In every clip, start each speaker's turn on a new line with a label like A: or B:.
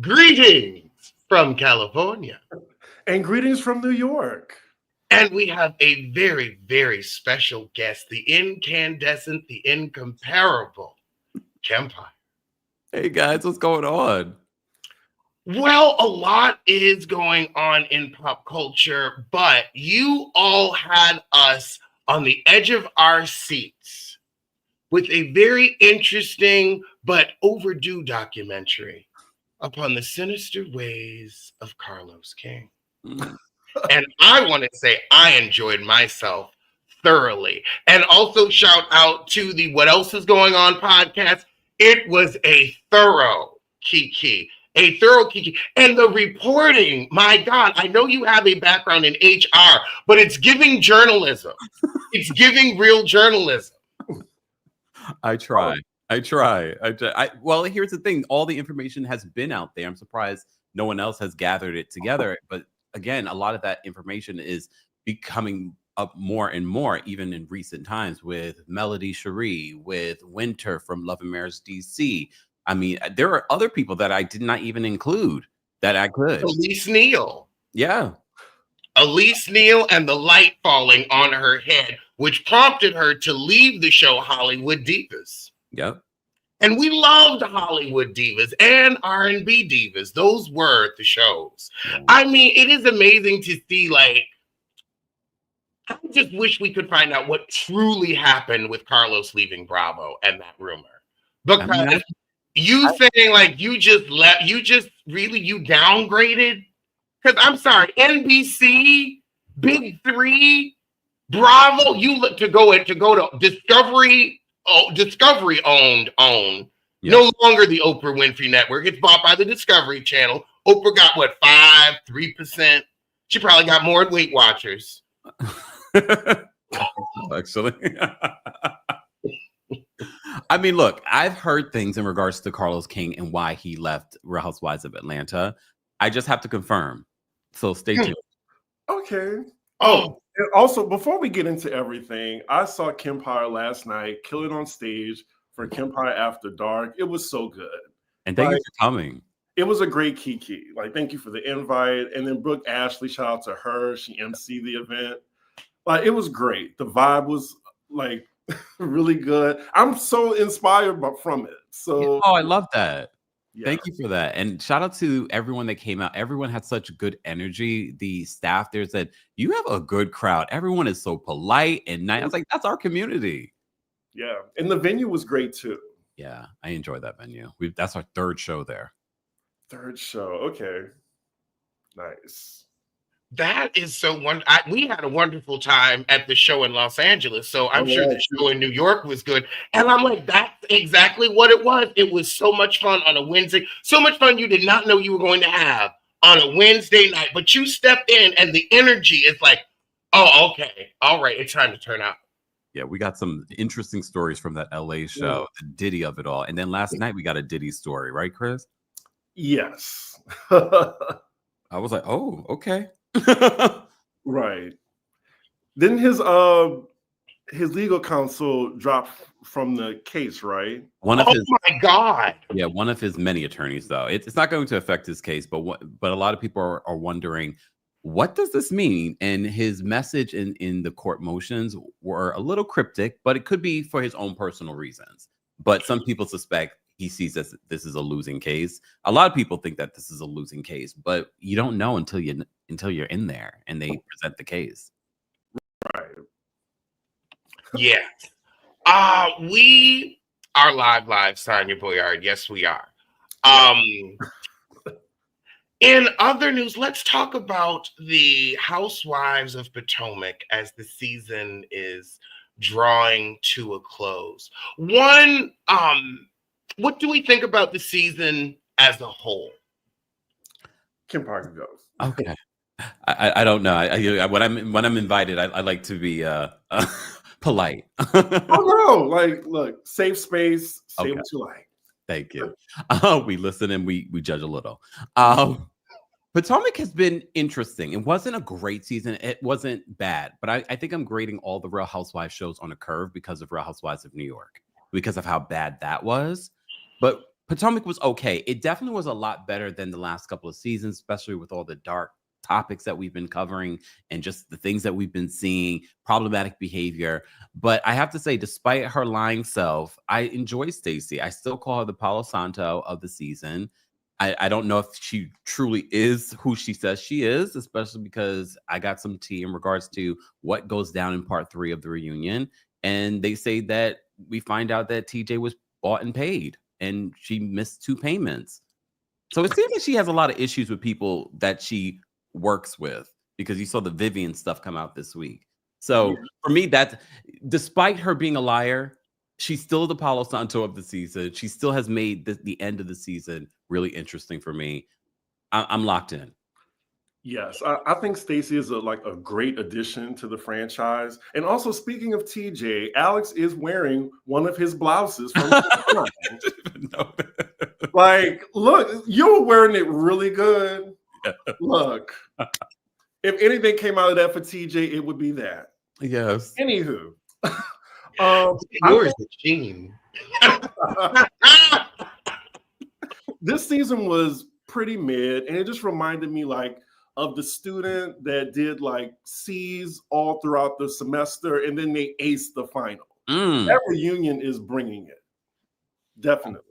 A: Greetings from California.
B: And greetings from New York.
A: And we have a very, very special guest, the incandescent, the incomparable Kempire.
C: Hey guys, what's going on?
A: Well, a lot is going on in pop culture, but you all had us on the edge of our seats with a very interesting but overdue documentary upon the sinister ways of Carlos King. And I want to say I enjoyed myself thoroughly. And also shout out to the What Else Is Going On podcast. It was a thorough Kiki. A thorough Kiki. And the reporting, my God, I know you have a background in HR, but it's giving journalism. It's giving real journalism.
C: I try. Well, here's the thing. All the information has been out there. I'm surprised no one else has gathered it together. But again, a lot of that information is becoming up more and more, even in recent times, with Melody Cherie, with Winter from Love and Marriage DC. I mean, there are other people that I did not even include that I could.
A: Elise Neal.
C: Yeah.
A: Elise Neal and the light falling on her head, which prompted her to leave the show Hollywood Divas.
C: Yep.
A: And we loved Hollywood Divas and R&B Divas. Those were the shows. Yeah. I mean, it is amazing to see, like, I just wish we could find out what truly happened with Carlos leaving Bravo and that rumor. Because saying, like, you just left, you downgraded? Because I'm sorry, NBC, Big Three, Bravo, you look to go to Discovery. Oh, Discovery owned. Yes. No longer the Oprah Winfrey Network. It's bought by the Discovery Channel. Oprah got what, 3%? She probably got more Weight Watchers.
C: Actually. I mean, look, I've heard things in regards to Carlos King and why he left Real Housewives of Atlanta. I just have to confirm. So stay tuned.
B: Okay. Oh, and also, before we get into everything, I saw Kempire last night, kill it on stage for Kempire After Dark. It was so good.
C: And thank you for coming.
B: It was a great Kiki. Like, thank you for the invite. And then Brooke Ashley, shout out to her. She emceed the event. Like, it was great. The vibe was, like, really good. I'm so inspired from it. So,
C: I love that. Yeah. Thank you for that. And shout out to everyone that came out. Everyone had such good energy. The staff there said, you have a good crowd. Everyone is so polite and nice. I was like, that's our community.
B: Yeah. And the venue was great too.
C: Yeah. I enjoyed that venue. That's our third show there.
B: Third show. Okay. Nice.
A: That is so wonderful. We had a wonderful time at the show in Los Angeles, so I'm sure the show in New York was good. And I'm like, that's exactly what it was. It was so much fun on a Wednesday. So much fun you did not know you were going to have on a Wednesday night. But you stepped in and the energy is like, oh, okay. All right. It's time to turn out.
C: Yeah, we got some interesting stories from that LA show, the Diddy of it all. And then last night we got a Diddy story, right, Chris?
B: Yes.
C: I was like, oh, okay.
B: Right. Didn't his legal counsel drop from the case, right?
A: My God.
C: Yeah, one of his many attorneys, though. It's not going to affect his case, but a lot of people are wondering, what does this mean? And his message in the court motions were a little cryptic, but it could be for his own personal reasons. But some people suspect he sees this is a losing case. A lot of people think that this is a losing case, but you don't know until you're in there and they present the case.
B: Right.
A: Yeah. We are live, Sonia Boyard. Yes, we are. In other news, let's talk about the Housewives of Potomac as the season is drawing to a close. One, what do we think about the season as a whole?
B: Kempire goes.
C: Okay. I don't know. When I'm invited, I like to be polite.
B: Oh no! Like, look, safe space, say what you like.
C: Thank you. We listen and we judge a little. Potomac has been interesting. It wasn't a great season. It wasn't bad, but I think I'm grading all the Real Housewives shows on a curve because of Real Housewives of New York, because of how bad that was. But Potomac was okay. It definitely was a lot better than the last couple of seasons, especially with all the dark topics that we've been covering and just the things that we've been seeing, problematic behavior. But I have to say, despite her lying self, I enjoy Stacey. I still call her the Palo Santo of the season. I don't know if she truly is who she says she is, especially because I got some tea in regards to what goes down in part 3 of the reunion. And they say that we find out that TJ was bought and paid and she missed 2 payments. So it seems like she has a lot of issues with people that she works with, because you saw the Vivian stuff come out this week. So for me, that despite her being a liar, she's still the Palo Santo of the season. She still has made the end of the season really interesting for me. I'm locked in.
B: Yes, I think Stacey is a great addition to the franchise. And also, speaking of TJ, Alex is wearing one of his blouses from like, look, you're wearing it really good. Look, if anything came out of that for TJ, it would be that.
C: Yes.
B: Anywho,
A: yours is Gene.
B: This season was pretty mid, and it just reminded me of the student that did C's all throughout the semester, and then they aced the final. That reunion is bringing it, definitely.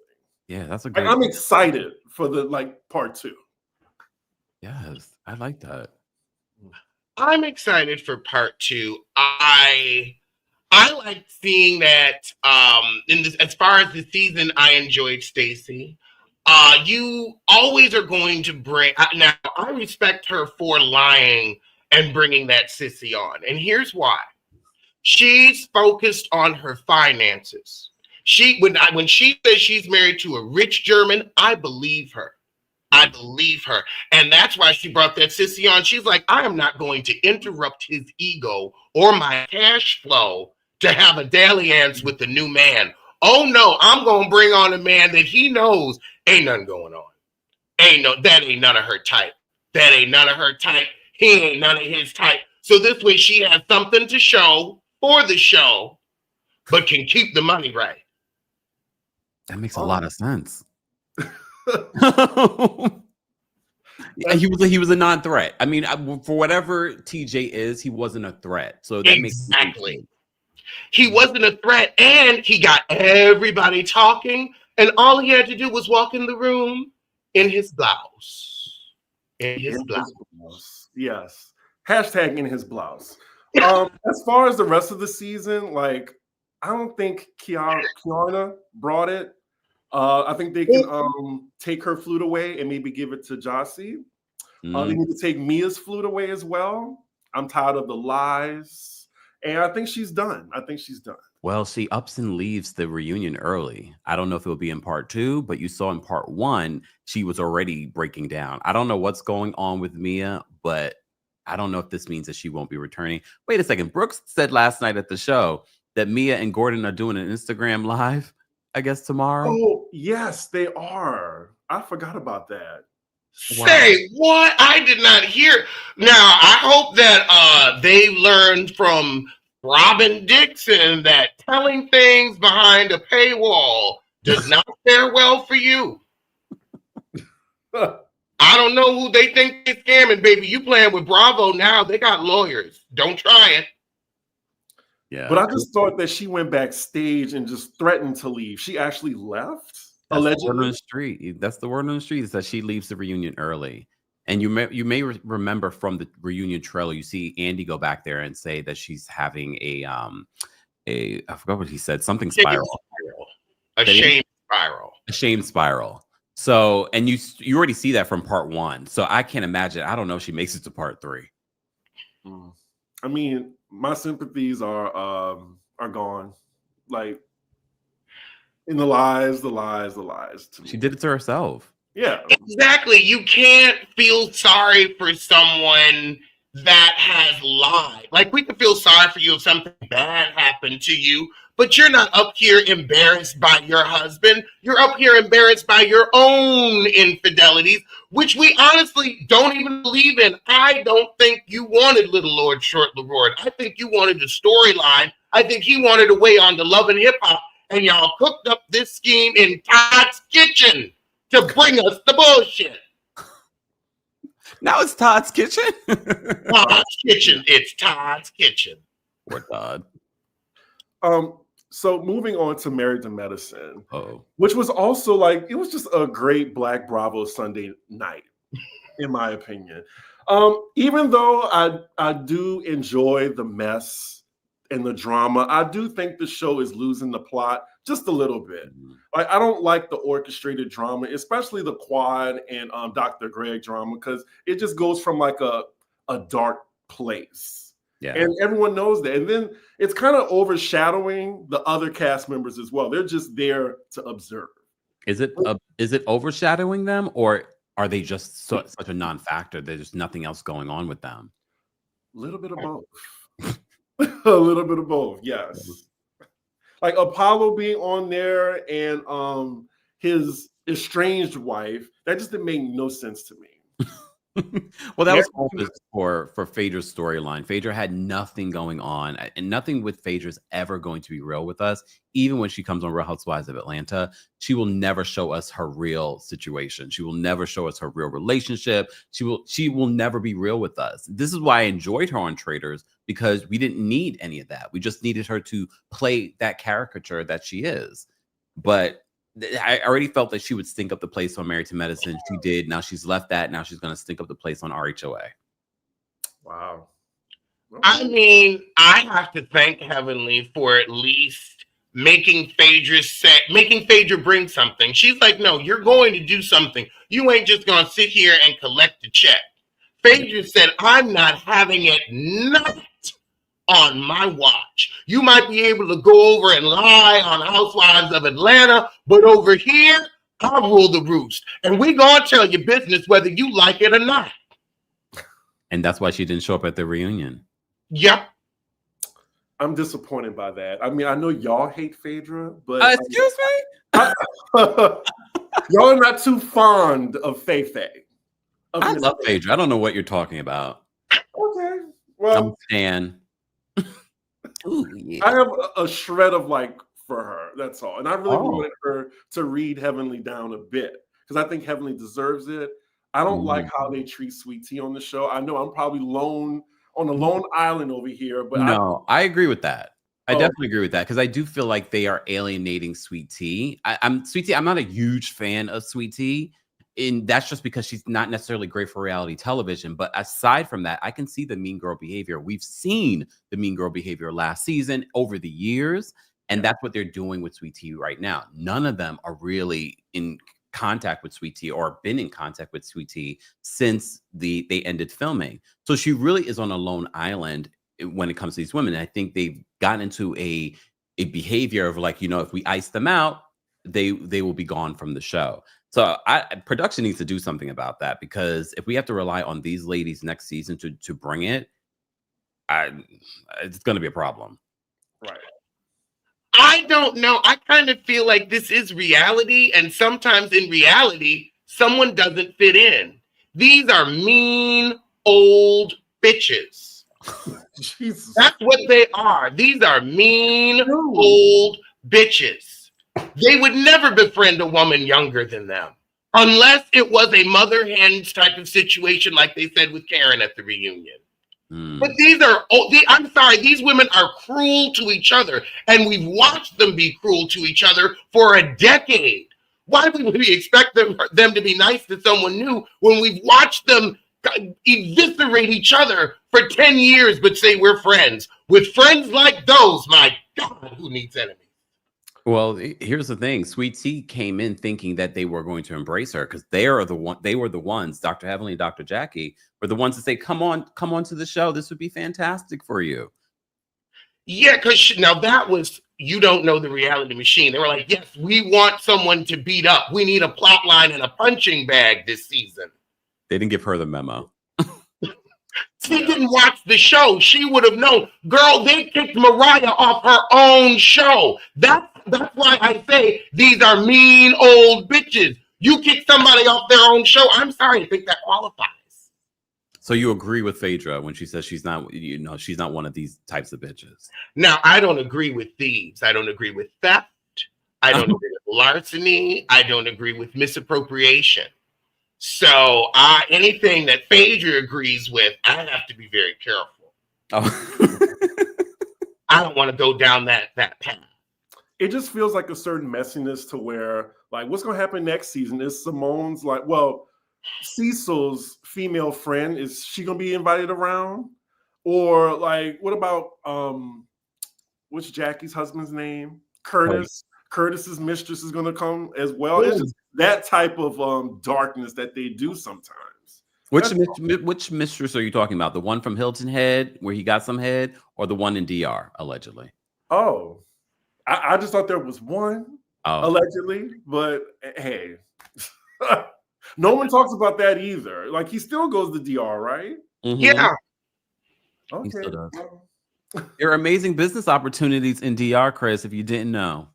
C: Yeah, that's a great.
B: I'm excited for the part 2.
C: Yes, I like that.
A: I'm excited for part 2. I like seeing that. As far as the season, I enjoyed Stacey. You always are going to bring. Now, I respect her for lying and bringing that sissy on, and here's why. She's focused on her finances. When she says she's married to a rich German, I believe her. I believe her. And that's why she brought that sissy on. She's like, I am not going to interrupt his ego or my cash flow to have a dalliance with the new man. Oh no, I'm going to bring on a man that he knows ain't nothing going on. That ain't none of her type. That ain't none of her type. He ain't none of his type. So this way she has something to show for the show, but can keep the money right.
C: That makes a lot of sense. He was a non-threat. I mean, for whatever TJ is, he wasn't a threat. So that
A: exactly. He wasn't a threat, and he got everybody talking, and all he had to do was walk in the room in his blouse. In his blouse.
B: Yes. Hashtag in his blouse. As far as the rest of the season, I don't think Kiana brought it. I think they can take her flute away and maybe give it to Jossie. They need to take Mia's flute away as well. I'm tired of the lies. And I think she's done.
C: Well, she ups and leaves the reunion early. I don't know if it'll be in part 2, but you saw in part 1, she was already breaking down. I don't know what's going on with Mia, but I don't know if this means that she won't be returning. Wait a second. Brooks said last night at the show that Mia and Gordon are doing an Instagram live, I guess, tomorrow.
B: Oh, yes, they are. I forgot about that.
A: Wow. Say what? I did not hear. Now, I hope that they learned from Robin Dixon that telling things behind a paywall does not fare well for you. I don't know who they think they're scamming, baby. You playing with Bravo now. They got lawyers. Don't try it.
B: Yeah. But I just thought that she went backstage and just threatened to leave. She actually left?
C: That's allegedly. The word on the street. That's the word on the street, is that she leaves the reunion early. And you may remember from the reunion trailer, you see Andy go back there and say that she's having a I forgot what he said, something spiral.
A: A shame spiral.
C: A shame spiral. So, and you already see that from part 1. So I can't imagine. I don't know if she makes it to part 3.
B: I mean, my sympathies are gone. In the lies.
C: She did it to herself.
B: Yeah,
A: exactly. You can't feel sorry for someone that has lied. We can feel sorry for you if something bad happened to you, but you're not up here embarrassed by your husband. You're up here embarrassed by your own infidelities, which we honestly don't even believe in. I don't think you wanted Little Lord, Short Lord. I think you wanted the storyline. I think he wanted to weigh on the Love and Hip Hop. and y'all cooked up this scheme in Todd's kitchen to bring us the bullshit.
C: Now it's Todd's kitchen.
A: Todd's kitchen. It's Todd's kitchen.
C: Poor Todd.
B: So moving on to Married to Medicine,
C: Oh,
B: which was also like, it was just a great Black Bravo Sunday night, in my opinion. Even though I do enjoy the mess and the drama, I do think the show is losing the plot just a little bit. Like, I don't like the orchestrated drama, especially the Quad and Dr. Greg drama, because it just goes from like a dark place.
C: yeah.
B: And everyone knows that. And then it's kind of overshadowing the other cast members as well. They're just there to observe.
C: Is it overshadowing them, or are they just such a non-factor? There's nothing else going on with them.
B: A little bit of both. A little bit of both, yes. Like Apollo being on there and his estranged wife, that just didn't make no sense to me.
C: Well, that was always for Phaedra's storyline. Phaedra had nothing going on, and nothing with Phaedra's ever going to be real with us. Even when she comes on Real Housewives of Atlanta, she will never show us her real situation. She will never show us her real relationship. She will never be real with us. This is why I enjoyed her on Traitors, because we didn't need any of that. We just needed her to play that caricature that she is. But I already felt that she would stink up the place on Married to Medicine. She did. Now she's left that. Now she's going to stink up the place on RHOA.
B: Wow.
A: I mean, I have to thank Heavenly for at least making Phaedra bring something. She's like, no, you're going to do something. You ain't just going to sit here and collect a check. Phaedra said, I'm not having it not on my watch. You might be able to go over and lie on Housewives of Atlanta, but over here, I rule the roost. And we gonna tell your business whether you like it or not.
C: And that's why she didn't show up at the reunion.
A: Yep.
B: I'm disappointed by that. I mean, I know y'all hate Phaedra, but
C: Excuse me?
B: y'all are not too fond of Faye.
C: I love Phaedra. I don't know what you're talking about.
B: Okay. Well,
C: I'm a fan. Ooh, yeah.
B: I have a shred of like for her. That's all. And I really wanted her to read Heavenly down a bit because I think Heavenly deserves it. I don't like how they treat Sweet Tea on the show. I know I'm probably on a lone island over here, but
C: I agree with that. I definitely agree with that because I do feel like they are alienating Sweet Tea. I'm not a huge fan of Sweet Tea. And that's just because she's not necessarily great for reality television. But aside from that, I can see the mean girl behavior. We've seen the mean girl behavior last season over the years. And that's what they're doing with Sweet Tea right now. None of them are really in contact with Sweet Tea or been in contact with Sweet Tea since they ended filming. So she really is on a lone island when it comes to these women. And I think they've gotten into a behavior of like, if we ice them out, they will be gone from the show. So production needs to do something about that, because if we have to rely on these ladies next season to bring it, it's going to be a problem.
B: Right.
A: I don't know. I kind of feel like this is reality, and sometimes in reality, someone doesn't fit in. These are mean old bitches.
B: Jesus.
A: That's what they are. These are mean old bitches. They would never befriend a woman younger than them, unless it was a mother hens type of situation, like they said with Karen at the reunion. But I'm sorry, these women are cruel to each other, and we've watched them be cruel to each other for a decade. Why would we expect them to be nice to someone new when we've watched them eviscerate each other for 10 years, but say we're friends? With friends like those, my God, who needs enemies?
C: Well, here's the thing. Sweet Tea came in thinking that they were going to embrace her because they were the ones, Dr. Heavenly and Dr. Jackie, were the ones to say, come on to the show. This would be fantastic for you.
A: Yeah, because now that was, you don't know the reality machine. They were like, yes, we want someone to beat up. We need a plot line and a punching bag this season.
C: They didn't give her the memo.
A: She didn't watch the show. She would have known. Girl, they kicked Mariah off her own show. That's why I say these are mean old bitches. You kick somebody off their own show. I'm sorry, I think that qualifies.
C: So you agree with Phaedra when she says she's not one of these types of bitches?
A: Now, I don't agree with thieves. I don't agree with theft. I don't agree with larceny. I don't agree with misappropriation. So anything that Phaedra agrees with, I have to be very careful.
C: Oh.
A: I don't want to go down that path.
B: It just feels like a certain messiness to where, like, what's going to happen next season is Simone's like, well, Cecil's female friend, is she going to be invited around? Or like, what about what's Jackie's husband's name? Curtis. Curtis's mistress is going to come as well. It's just that type of darkness that they do sometimes.
C: Which mistress are you talking about? The one from Hilton Head, where he got some head, or the one in DR, allegedly?
B: Oh, I just thought there was one, allegedly, but hey, no one talks about that either. Like, he still goes to DR, right?
C: Mm-hmm.
A: Yeah.
B: Okay.
C: He still does. There are amazing business opportunities in DR, Chris, if you didn't know.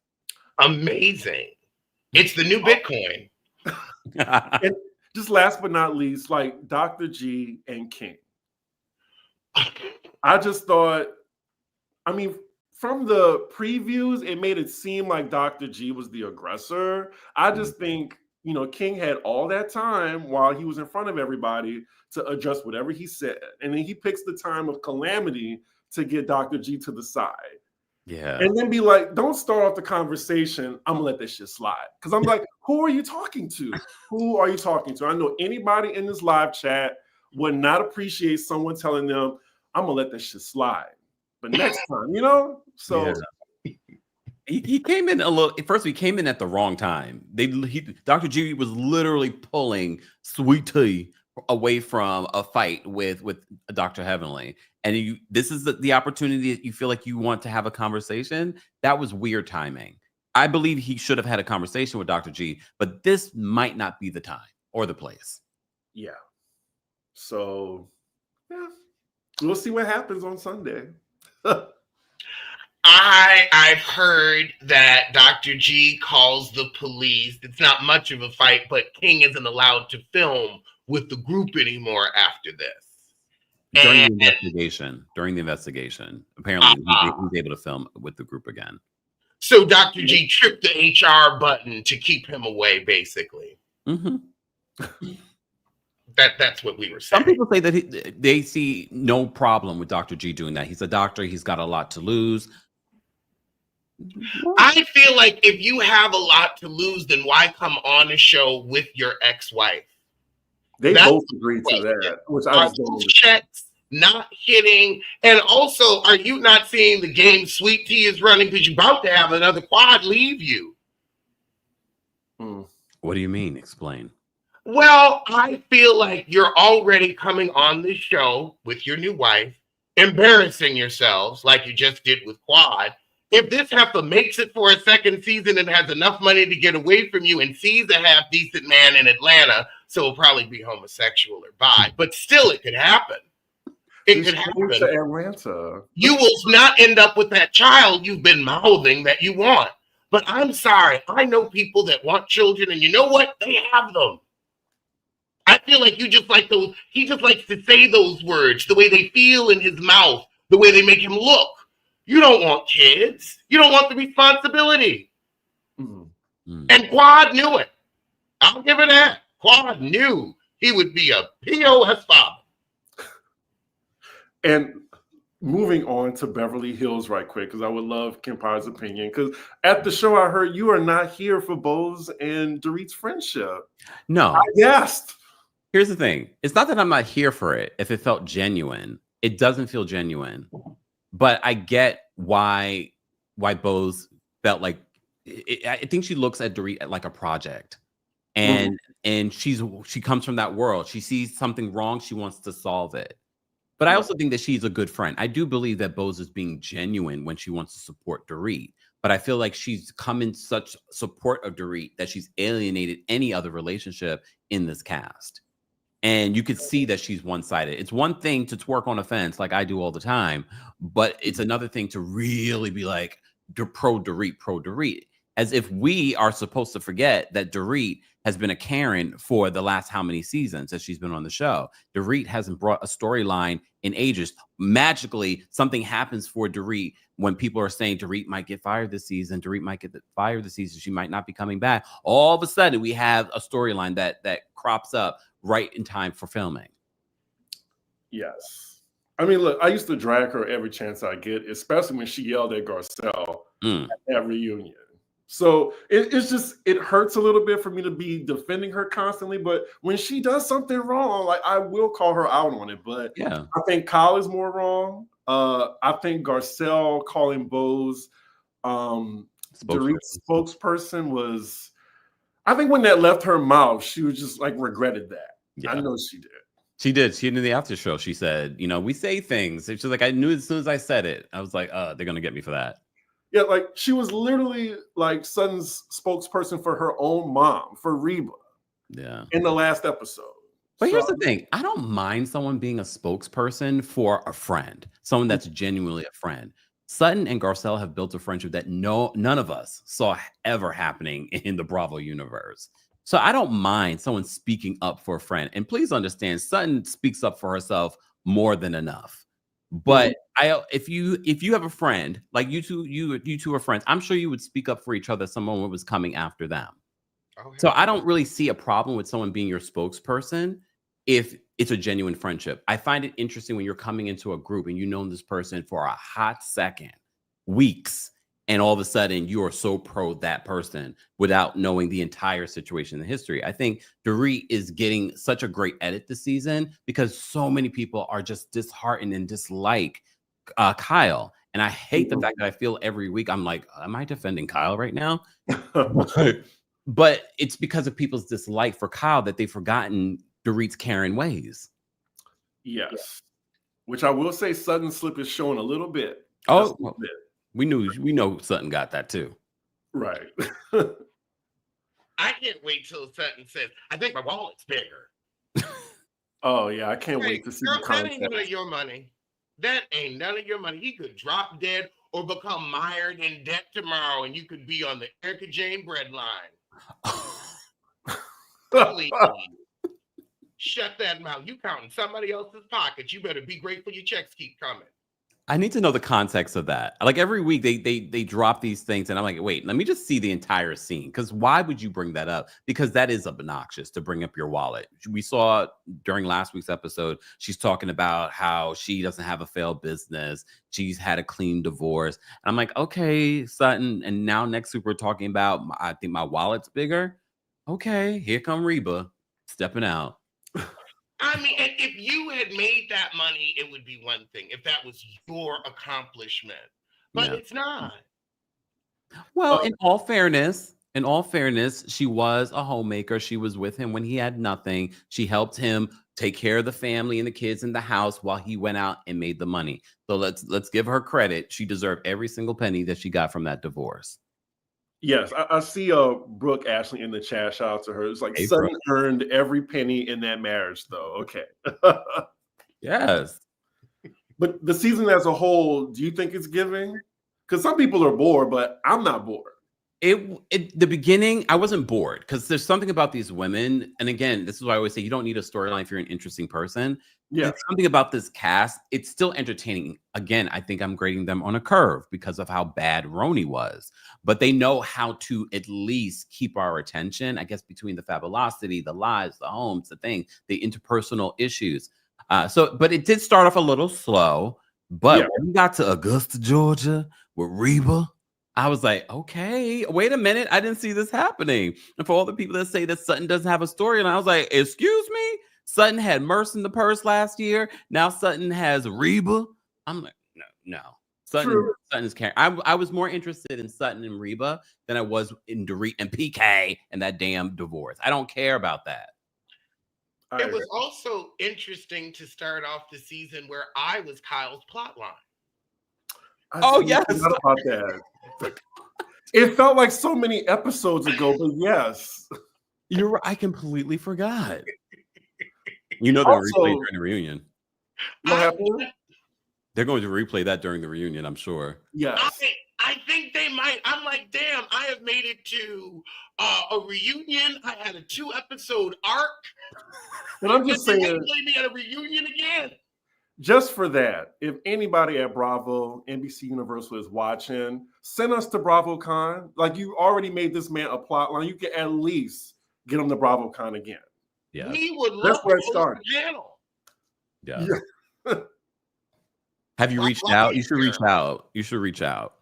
A: Amazing. It's the new Bitcoin.
B: And just last but not least, like Dr. G and King. I just thought, I mean, from the previews, it made it seem like Dr. G was the aggressor. I just think, you know, King had all that time while he was in front of everybody to adjust whatever he said. And then he picks the time of calamity to get Dr. G to the side.
C: Yeah.
B: And then be like, don't start off the conversation. I'm gonna let this shit slide. Because I'm like, who are you talking to? Who are you talking to? I know anybody in this live chat would not appreciate someone telling them, I'm gonna let this shit slide. But next time, you know? So
C: yeah. He came in a little. First, he came in at the wrong time. Dr. G was literally pulling Sweet Tea away from a fight with Dr. Heavenly, and this is the opportunity that you feel like you want to have a conversation. That was weird timing. I believe he should have had a conversation with Dr. G, but this might not be the time or the place.
B: Yeah. So yeah, we'll see what happens on Sunday.
A: I've heard that Dr. G calls the police. It's not much of a fight, but King isn't allowed to film with the group anymore after this.
C: During the investigation, apparently he's able to film with the group again.
A: So Dr. G tripped the HR button to keep him away, basically.
C: Mm-hmm.
A: That's what we were saying.
C: Some people say that they see no problem with Dr. G doing that. He's a doctor. He's got a lot to lose.
A: I feel like if you have a lot to lose, then why come on a show with your ex-wife?
B: They both agreed to that, which I just don't
A: checks not hitting. And also, are you not seeing the game Sweet Tea is running because you're about to have another quad leave you?
C: What do you mean? Explain.
A: Well, I feel like you're already coming on this show with your new wife, embarrassing yourselves like you just did with Quad. If this heifer makes it for a second season and has enough money to get away from you and sees a half-decent man in Atlanta, so it'll probably be homosexual or bi, but still it could happen. It could happen.
B: To Atlanta.
A: You will not end up with that child you've been mouthing that you want. But I'm sorry, I know people that want children, and you know what? They have them. I feel like he just likes to say those words, the way they feel in his mouth, the way they make him look. You don't want kids. You don't want the responsibility.
B: Mm-hmm.
A: And Quad knew it. I'll give it that. Quad knew he would be a POS father.
B: And moving on to Beverly Hills right quick, because I would love Kempire's opinion. Because at the show, I heard you are not here for Bose and Dorit's friendship.
C: No.
B: I guessed.
C: Here's the thing. It's not that I'm not here for it. If it felt genuine, it doesn't feel genuine. But I get why Bose felt like I think she looks at Dorit like a project, and she comes from that world. She sees something wrong, she wants to solve it. But I also think that she's a good friend. I do believe that Bose is being genuine when she wants to support Dorit. But I feel like she's come in such support of Dorit that she's alienated any other relationship in this cast. And you could see that she's one-sided. It's one thing to twerk on a fence like I do all the time, but it's another thing to really be like pro Dorit. as if we are supposed to forget that Dorit has been a Karen for the last how many seasons that she's been on the show. Dorit hasn't brought a storyline in ages. Magically, something happens for Dorit when people are saying Dorit might get fired this season. Dorit might get fired this season. She might not be coming back. All of a sudden, we have a storyline that crops up right in time for filming.
B: Yes. I mean, look, I used to drag her every chance I get, especially when she yelled at Garcelle at that reunion. So it hurts a little bit for me to be defending her constantly. But when she does something wrong, like I will call her out on it. But
C: yeah,
B: I think Kyle is more wrong. I think Garcelle calling Bose Dorit's spokesperson was, I think when that left her mouth, she was just like regretted that. Yeah. I know she did.
C: She did. She in the after show, she said, you know, we say things. She's like, I knew as soon as I said it. I was like, they're gonna get me for that.
B: Yeah, like she was literally like Sutton's spokesperson for her own mom, for Reba.
C: Yeah.
B: In the last episode.
C: But here's the thing. I don't mind someone being a spokesperson for a friend, someone that's genuinely a friend. Sutton and Garcelle have built a friendship that none of us saw ever happening in the Bravo universe. So I don't mind someone speaking up for a friend. And please understand, Sutton speaks up for herself more than enough. But if you have a friend, like you two are friends, I'm sure you would speak up for each other if someone was coming after them. Okay. So I don't really see a problem with someone being your spokesperson if it's a genuine friendship. I find it interesting when you're coming into a group and you've known this person for a hot second, weeks, and all of a sudden you are so pro that person without knowing the entire situation in history. I think Dorit is getting such a great edit this season because so many people are just disheartened and dislike Kyle. And I hate the fact that I feel every week I'm like, am I defending Kyle right now? But it's because of people's dislike for Kyle that they've forgotten Dorit's Karen ways.
B: Yes. Which I will say Sutton slip is showing a little bit.
C: Oh, well, we know Sutton got that too.
B: Right.
A: I can't wait till Sutton says, I think my wallet's bigger.
B: Oh, yeah. I can't wait to see the content.
A: That ain't none of your money. That ain't none of your money. You could drop dead or become mired in debt tomorrow, and you could be on the Erica Jane bread line. Please. Shut that mouth. You counting somebody else's pockets. You better be grateful your checks keep coming.
C: I need to know the context of that. Like every week they drop these things and I'm like, wait, let me just see the entire scene. Because why would you bring that up? Because that is obnoxious to bring up your wallet. We saw during last week's episode, she's talking about how she doesn't have a failed business. She's had a clean divorce. And I'm like, okay, Sutton. And now next week we're talking about, I think my wallet's bigger. Okay, here come Reba stepping out.
A: I mean, if you had made that money, it would be one thing. If that was your accomplishment, but it's not.
C: Well, in all fairness, she was a homemaker. She was with him when he had nothing. She helped him take care of the family and the kids in the house while he went out and made the money. So let's give her credit. She deserved every single penny that she got from that divorce.
B: Yes, I see Brooke Ashley in the chat. Shout out to her. It's like Sutton earned every penny in that marriage, though. Okay.
C: Yes.
B: But the season as a whole, do you think it's giving? Because some people are bored, but I'm not bored.
C: The beginning, I wasn't bored because there's something about these women. And again, this is why I always say you don't need a storyline if you're an interesting person. Yeah. There's something about this cast. It's still entertaining. Again, I think I'm grading them on a curve because of how bad Roni was. But they know how to at least keep our attention, I guess, between the fabulosity, the lies, the homes, the interpersonal issues. But it did start off a little slow. But when we got to Augusta, Georgia with Reba, I was like, okay, wait a minute. I didn't see this happening. And for all the people that say that Sutton doesn't have a story, and I was like, excuse me? Sutton had Merce in the Purse last year. Now Sutton has Reba. I'm like, no. Sutton's Karen. I was more interested in Sutton and Reba than I was in Dorit and PK and that damn divorce. I don't care about that.
A: It was also interesting to start off the season where I was Kyle's plotline.
B: Yes. About that. It felt like so many episodes ago, but yes.
C: You're right. I completely forgot. You know they'll replay during the reunion.
B: What happened?
C: They're going to replay that during the reunion, I'm sure.
B: Yes.
A: I think they I'm like, damn, I have made it to a reunion. I had a 2-episode arc.
B: And I'm just
A: and
B: saying,
A: they play me at a reunion again.
B: just for that, if anybody at Bravo, NBC Universal is watching, send us to BravoCon. Like, you already made this man a plot line. You can at least get him to BravoCon again.
C: Yeah.
A: We would
B: That's
A: love
B: where
A: to
B: it
A: host
B: started.
A: the panel.
C: Yeah.
B: Yeah.
C: Have you reached out? You should reach out. You should reach out.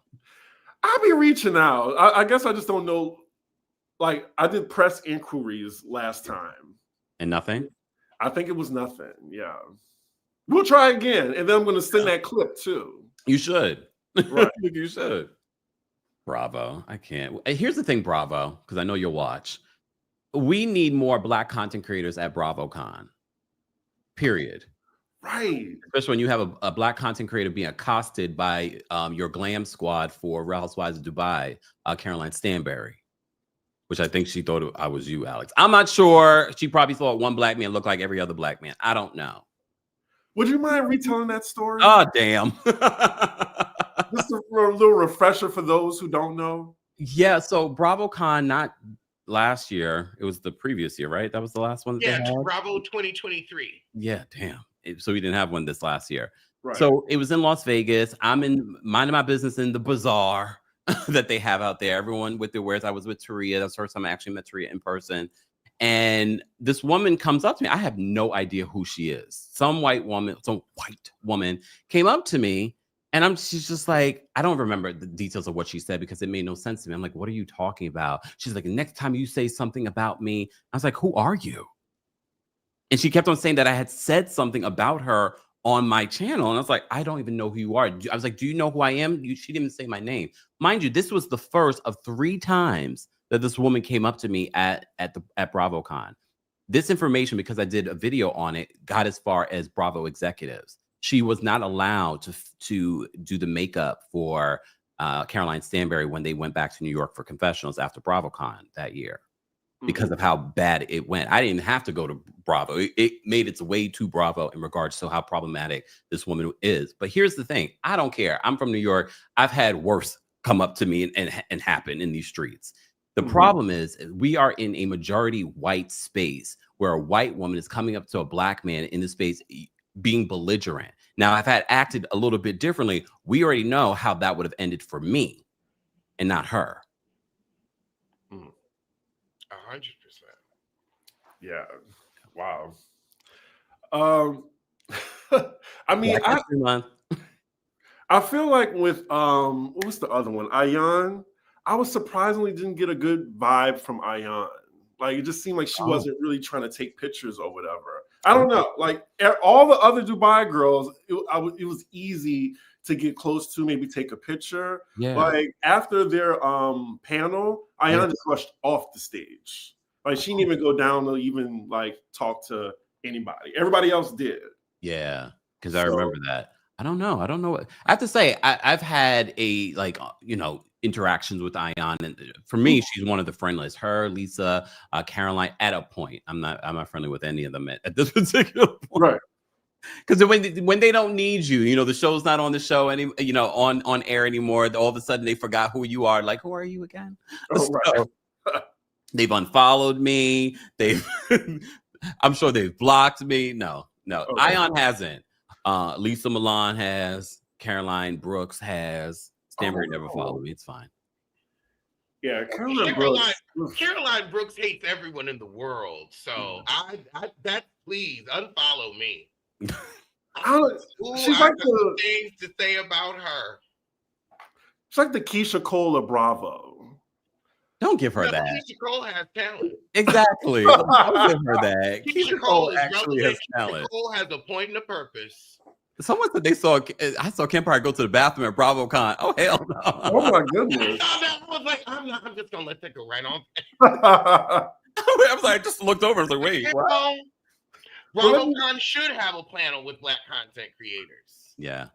B: I'll be reaching out. I guess I just don't know. Like, I did press inquiries last time.
C: And nothing?
B: I think it was nothing. Yeah. We'll try again. And then I'm going to send that clip too.
C: You should.
B: Right.
C: You should. Bravo. I can't. Here's the thing, Bravo, because I know you'll watch. We need more Black content creators at BravoCon. Period.
B: Right.
C: Especially when you have a Black content creator being accosted by your glam squad for Real Housewives of Dubai, Caroline Stanberry, which I think she thought I was you, Alex. I'm not sure. She probably thought one Black man looked like every other Black man. I don't know.
B: Would you mind retelling that story?
C: Oh, damn.
B: Just a little refresher for those who don't know.
C: Yeah, so BravoCon, not last year. It was the previous year, right? That was the last one that they had?
A: Bravo 2023.
C: Yeah, damn. So we didn't have one this last year.
B: Right.
C: So it was in Las Vegas. I'm in minding my business in the bazaar that they have out there. Everyone with their wares. I was with Taria. That's the first time I actually met Taria in person. And this woman comes up to me. I have no idea who she is. Some white woman came up to me, and she's just like, I don't remember the details of what she said because it made no sense to me. I'm like, what are you talking about? She's like, next time you say something about me. I was like, who are you? And she kept on saying that I had said something about her on my channel. And I was like, I don't even know who you are. I was like, do you know who I am? She didn't even say my name. Mind you, this was the first of 3 times that this woman came up to me at BravoCon. This information, because I did a video on it, got as far as Bravo executives. She was not allowed to do the makeup for Caroline Stanberry when they went back to New York for confessionals after BravoCon that year because of how bad it went. I didn't have to go to Bravo. It made its way to Bravo in regards to how problematic this woman is. But here's the thing. I don't care. I'm from New York. I've had worse come up to me and happen in these streets. The problem is we are in a majority white space where a white woman is coming up to a Black man in this space being belligerent. Now, if I had acted a little bit differently, we already know how that would have ended for me and not her.
A: 100%.
B: Yeah. Wow. I mean, I feel like with what was the other one? Ayan. I was surprisingly didn't get a good vibe from Ayan. Like, it just seemed like she wasn't really trying to take pictures or whatever. I don't know. Like, all the other Dubai girls, it was easy to get close to, maybe take a picture.
C: Yeah.
B: Like, after their panel, Ayan just rushed off the stage. Like, she didn't even go down to even, like, talk to anybody. Everybody else did.
C: Yeah, because I remember that. I don't know. I have to say, I've had interactions with Ayan, and for me, she's one of the friendliest. Her, Lisa, Caroline. At a point, I'm not friendly with any of them at this particular point.
B: Right.
C: Because when they don't need you, the show's not on the show on air anymore. All of a sudden, they forgot who you are. Like, who are you again?
B: Right.
C: They've unfollowed me. I'm sure they've blocked me. No.
B: Okay.
C: Ayan hasn't. Lisa Milan has. Caroline Brooks has. Stanberry never followed me. It's fine.
B: Yeah,
A: Caroline Brooks hates everyone in the world. So that please unfollow me.
B: She's like the
A: things to say about her.
B: She's like the Keisha Cole of Bravo.
C: Don't give her that.
A: Keisha Cole has talent.
C: Exactly. Don't give her that.
A: Keisha Cole
C: actually has talent.
A: Keisha Cole has a point and a purpose.
C: Someone said I saw Kempire go to the bathroom at BravoCon. Oh, hell no.
B: Oh, my goodness.
A: I was like, I'm just going to let that go right on.
C: I was like, I just looked over. I was like, wait, what?
A: BravoCon should have a panel with Black content creators.
C: Yeah.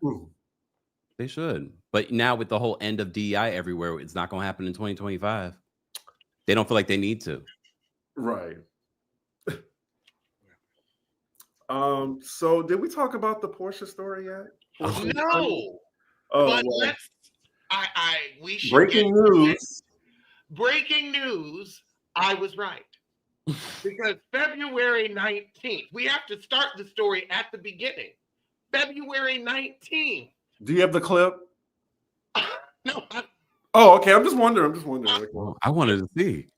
C: They should. But now with the whole end of DEI everywhere, it's not going to happen in 2025. They don't feel like they need to.
B: Right. So did we talk about the Porsha story yet?
A: No.
B: Oh,
A: but
B: well.
A: we should
B: Breaking news.
A: Breaking news. I was right. Because February 19th, we have to start the story at the beginning. February 19th.
B: Do you have the clip?
A: No.
B: Oh, okay. I'm just wondering.
C: I wanted to see.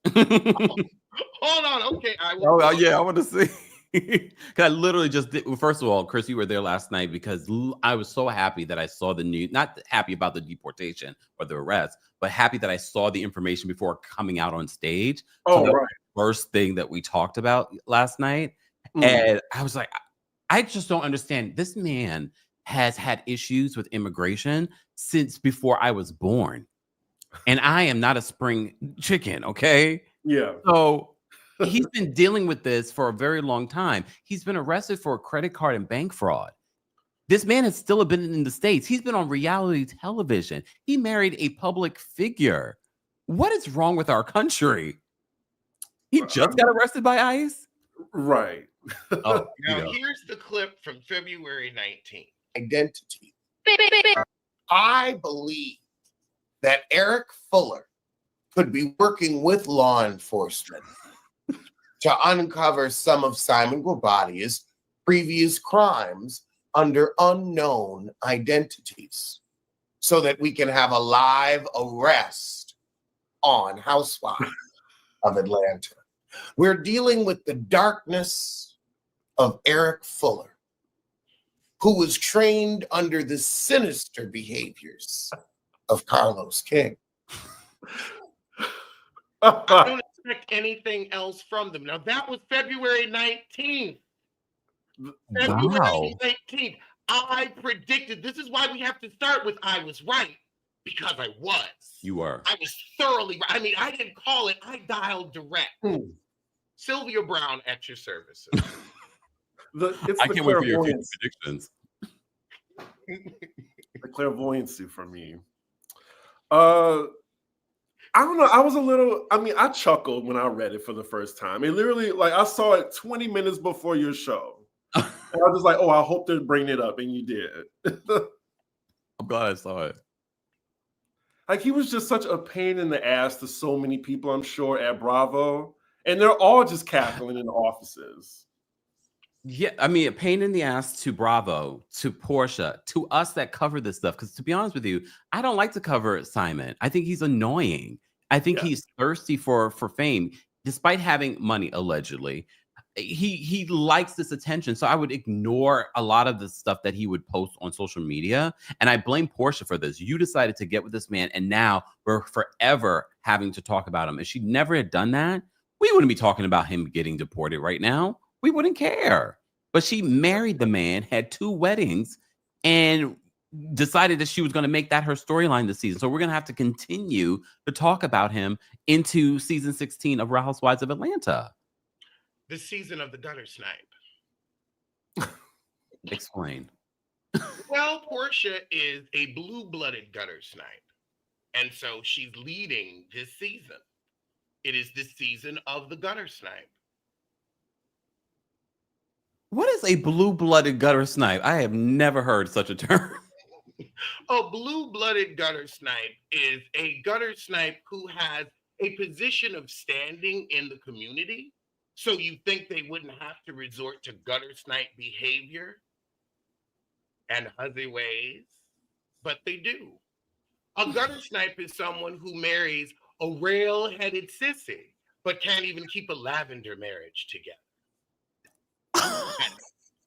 A: Hold on. Okay. I will.
C: Oh, yeah, I want to see. Because I literally just did. Well, first of all, Chris, you were there last night because I was so happy that I saw the news. Not happy about the deportation or the arrest, but happy that I saw the information before coming out on stage.
B: Oh,
C: so
B: right.
C: First thing that we talked about last night. And I was like, I just don't understand. This man has had issues with immigration since before I was born. And I am not a spring chicken, okay?
B: Yeah.
C: So he's been dealing with this for a very long time. He's been arrested for credit card and bank fraud. This man has still been in the States. He's been on reality television. He married a public figure. What is wrong with our country? He just got arrested by ICE?
B: Right.
C: Oh,
A: now, here's the clip from February 19th.
D: Identity. I believe that Eric Fuller could be working with law enforcement to uncover some of Simon Guabadia's previous crimes under unknown identities so that we can have a live arrest on Housewives of Atlanta. We're dealing with the darkness of Eric Fuller, who was trained under the sinister behaviors of Carlos King.
A: I don't expect anything else from them. Now, that was February 19th. February 19th. I predicted. This is why we have to start with I was right, because I was.
C: You were.
A: I was thoroughly right. I mean, I didn't call it. I dialed direct. Sylvia Brown at your services.
C: I can't wait for your predictions.
B: The clairvoyancy for me. I don't know. I chuckled when I read it for the first time. It literally, like, I saw it 20 minutes before your show. And I was like, oh, I hope they're bringing it up. And you did.
C: I'm glad I saw it.
B: Like, he was just such a pain in the ass to so many people, I'm sure, at Bravo. And they're all just cackling in the offices.
C: Yeah, I mean, a pain in the ass to Bravo, to Porsha, to us that cover this stuff. Because to be honest with you, I don't like to cover Simon. I think he's annoying. I think he's thirsty for fame, despite having money, allegedly. He likes this attention. So I would ignore a lot of the stuff that he would post on social media. And I blame Porsha for this. You decided to get with this man, and now we're forever having to talk about him. If she never had done that, we wouldn't be talking about him getting deported right now. We wouldn't care. But she married the man, had 2 weddings, and decided that she was going to make that her storyline this season. So we're going to have to continue to talk about him into season 16 of Real Housewives of Atlanta.
A: The season of the gutter snipe.
C: Explain.
A: Well, Porsha is a blue-blooded gutter snipe. And so she's leading this season. It is the season of the gutter snipe.
C: What is a blue-blooded gutter snipe? I have never heard such a term.
A: A blue-blooded gutter snipe is a gutter snipe who has a position of standing in the community. So you think they wouldn't have to resort to gutter snipe behavior and huzzy ways, but they do. A gutter snipe is someone who marries a rail-headed sissy, but can't even keep a lavender marriage together.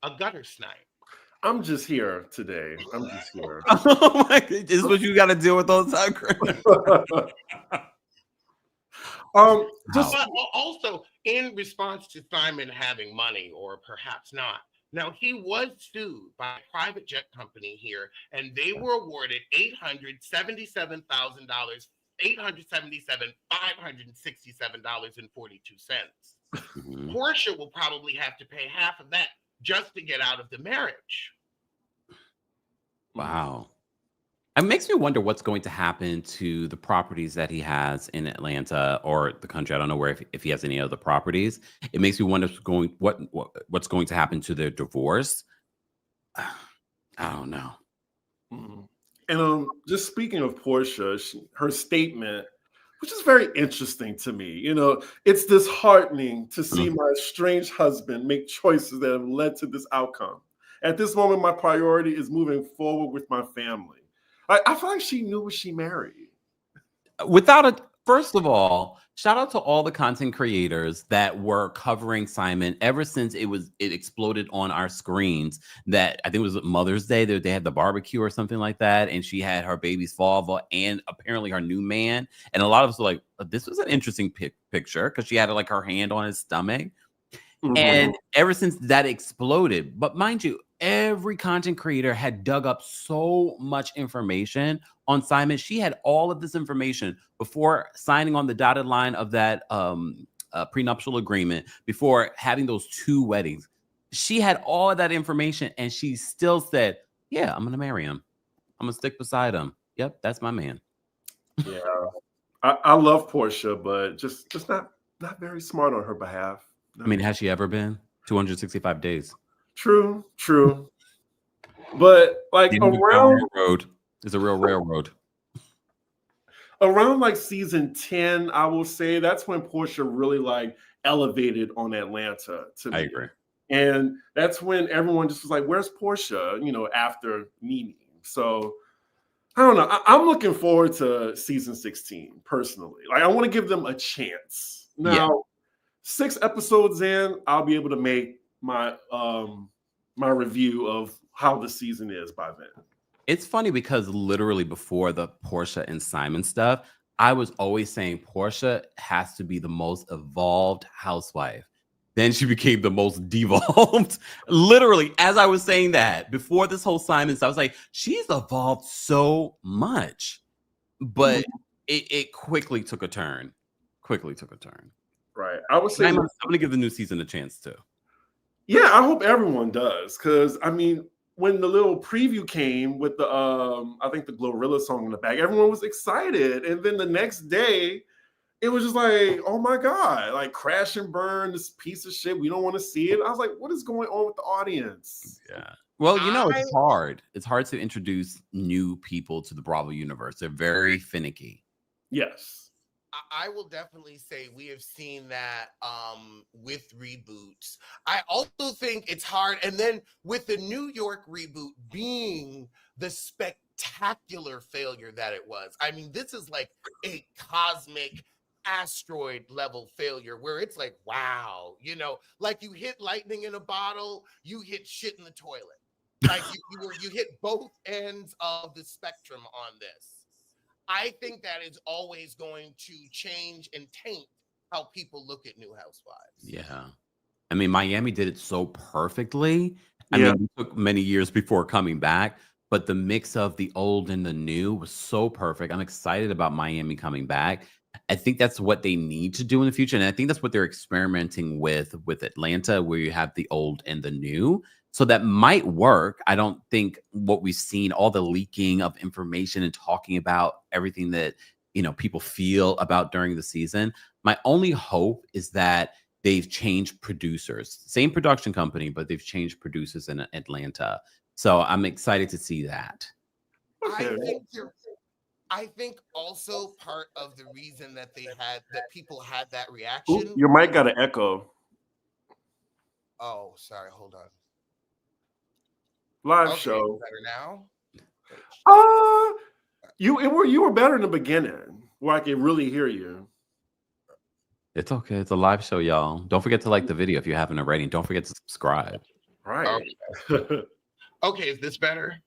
A: A gutter snipe.
B: I'm just here today. I'm just here.
C: Oh my God. This is what you got to deal with all the time, Chris.
A: But also, in response to Simon having money, or perhaps not, now he was sued by a private jet company here, and they were awarded $877,000, $567.42. Porsha will probably have to pay half of that just to get out of the marriage.
C: Wow. It makes me wonder what's going to happen to the properties that he has in Atlanta or the country. I don't know where if he has any other properties. It makes me wonder what's going to happen to their divorce. I don't know.
B: And just speaking of Porsha, her statement, which is very interesting to me. You know, it's disheartening to see my estranged husband make choices that have led to this outcome. At this moment, my priority is moving forward with my family. I feel like she knew what she married.
C: First of all, shout out to all the content creators that were covering Simon ever since it exploded on our screens. That I think it was Mother's Day. They had the barbecue or something like that, and she had her baby's father and apparently her new man. And a lot of us were like, "This was an interesting picture," because she had like her hand on his stomach. And ever since that exploded, but mind you, every content creator had dug up so much information on Simon. She had all of this information before signing on the dotted line of that prenuptial agreement, before having those 2 weddings. She had all of that information, and she still said, "Yeah, I'm gonna marry him. I'm gonna stick beside him. Yep, that's my man."
B: Yeah, I love Porsha, but just not very smart on her behalf.
C: I mean, has she ever been? 265 days.
B: True. But like around
C: road is a real railroad.
B: Around like season 10, I will say that's when Porsha really like elevated on Atlanta to me.
C: I agree.
B: And that's when everyone just was like, "Where's Porsha?" You know, after Mimi. So I don't know. I'm looking forward to season 16 personally. Like I want to give them a chance. Now, 6 episodes in, I'll be able to make my my review of how the season is by then.
C: It's funny because literally before the Porsha and Simon stuff, I was always saying Porsha has to be the most evolved housewife. Then she became the most devolved. Literally, as I was saying that before this whole Simon stuff, I was like, she's evolved so much. But it quickly took a turn.
B: Right. I would say
C: I'm going to give the new season a chance too.
B: Yeah, I hope everyone does. Because, I mean, when the little preview came with the, I think the Glorilla song in the back, everyone was excited. And then the next day, it was just like, oh my God, like crash and burn, this piece of shit. We don't want to see it. I was like, what is going on with the audience?
C: Yeah. Well, you know, it's hard. It's hard to introduce new people to the Bravo universe. They're very finicky.
B: Yes.
D: I will definitely say we have seen that with reboots. I also think it's hard. And then with the New York reboot being the spectacular failure that it was. I mean, this is like a cosmic asteroid level failure where it's like, wow, you know, like you hit lightning in a bottle, you hit shit in the toilet. Like you hit both ends of the spectrum on this. I think that is always going to change and taint how people look at New Housewives.
C: Yeah. I mean, Miami did it so perfectly. I mean, it took many years before coming back, but the mix of the old and the new was so perfect. I'm excited about Miami coming back. I think that's what they need to do in the future. And I think that's what they're experimenting with Atlanta, where you have the old and the new. So that might work. I don't think what we've seen, all the leaking of information and talking about everything that, you know, people feel about during the season. My only hope is that they've changed producers, same production company, but they've changed producers in Atlanta. So I'm excited to see that.
D: I think also part of the reason that people had that reaction.
B: Ooh, your mic got an echo.
D: Oh, sorry. Hold on.
B: Live show.
D: Better now?
B: You were better in the beginning, where I could really hear you.
C: It's okay. It's a live show, y'all. Don't forget to like the video if you haven't already. Don't forget to subscribe.
B: Right.
A: Okay, is this better?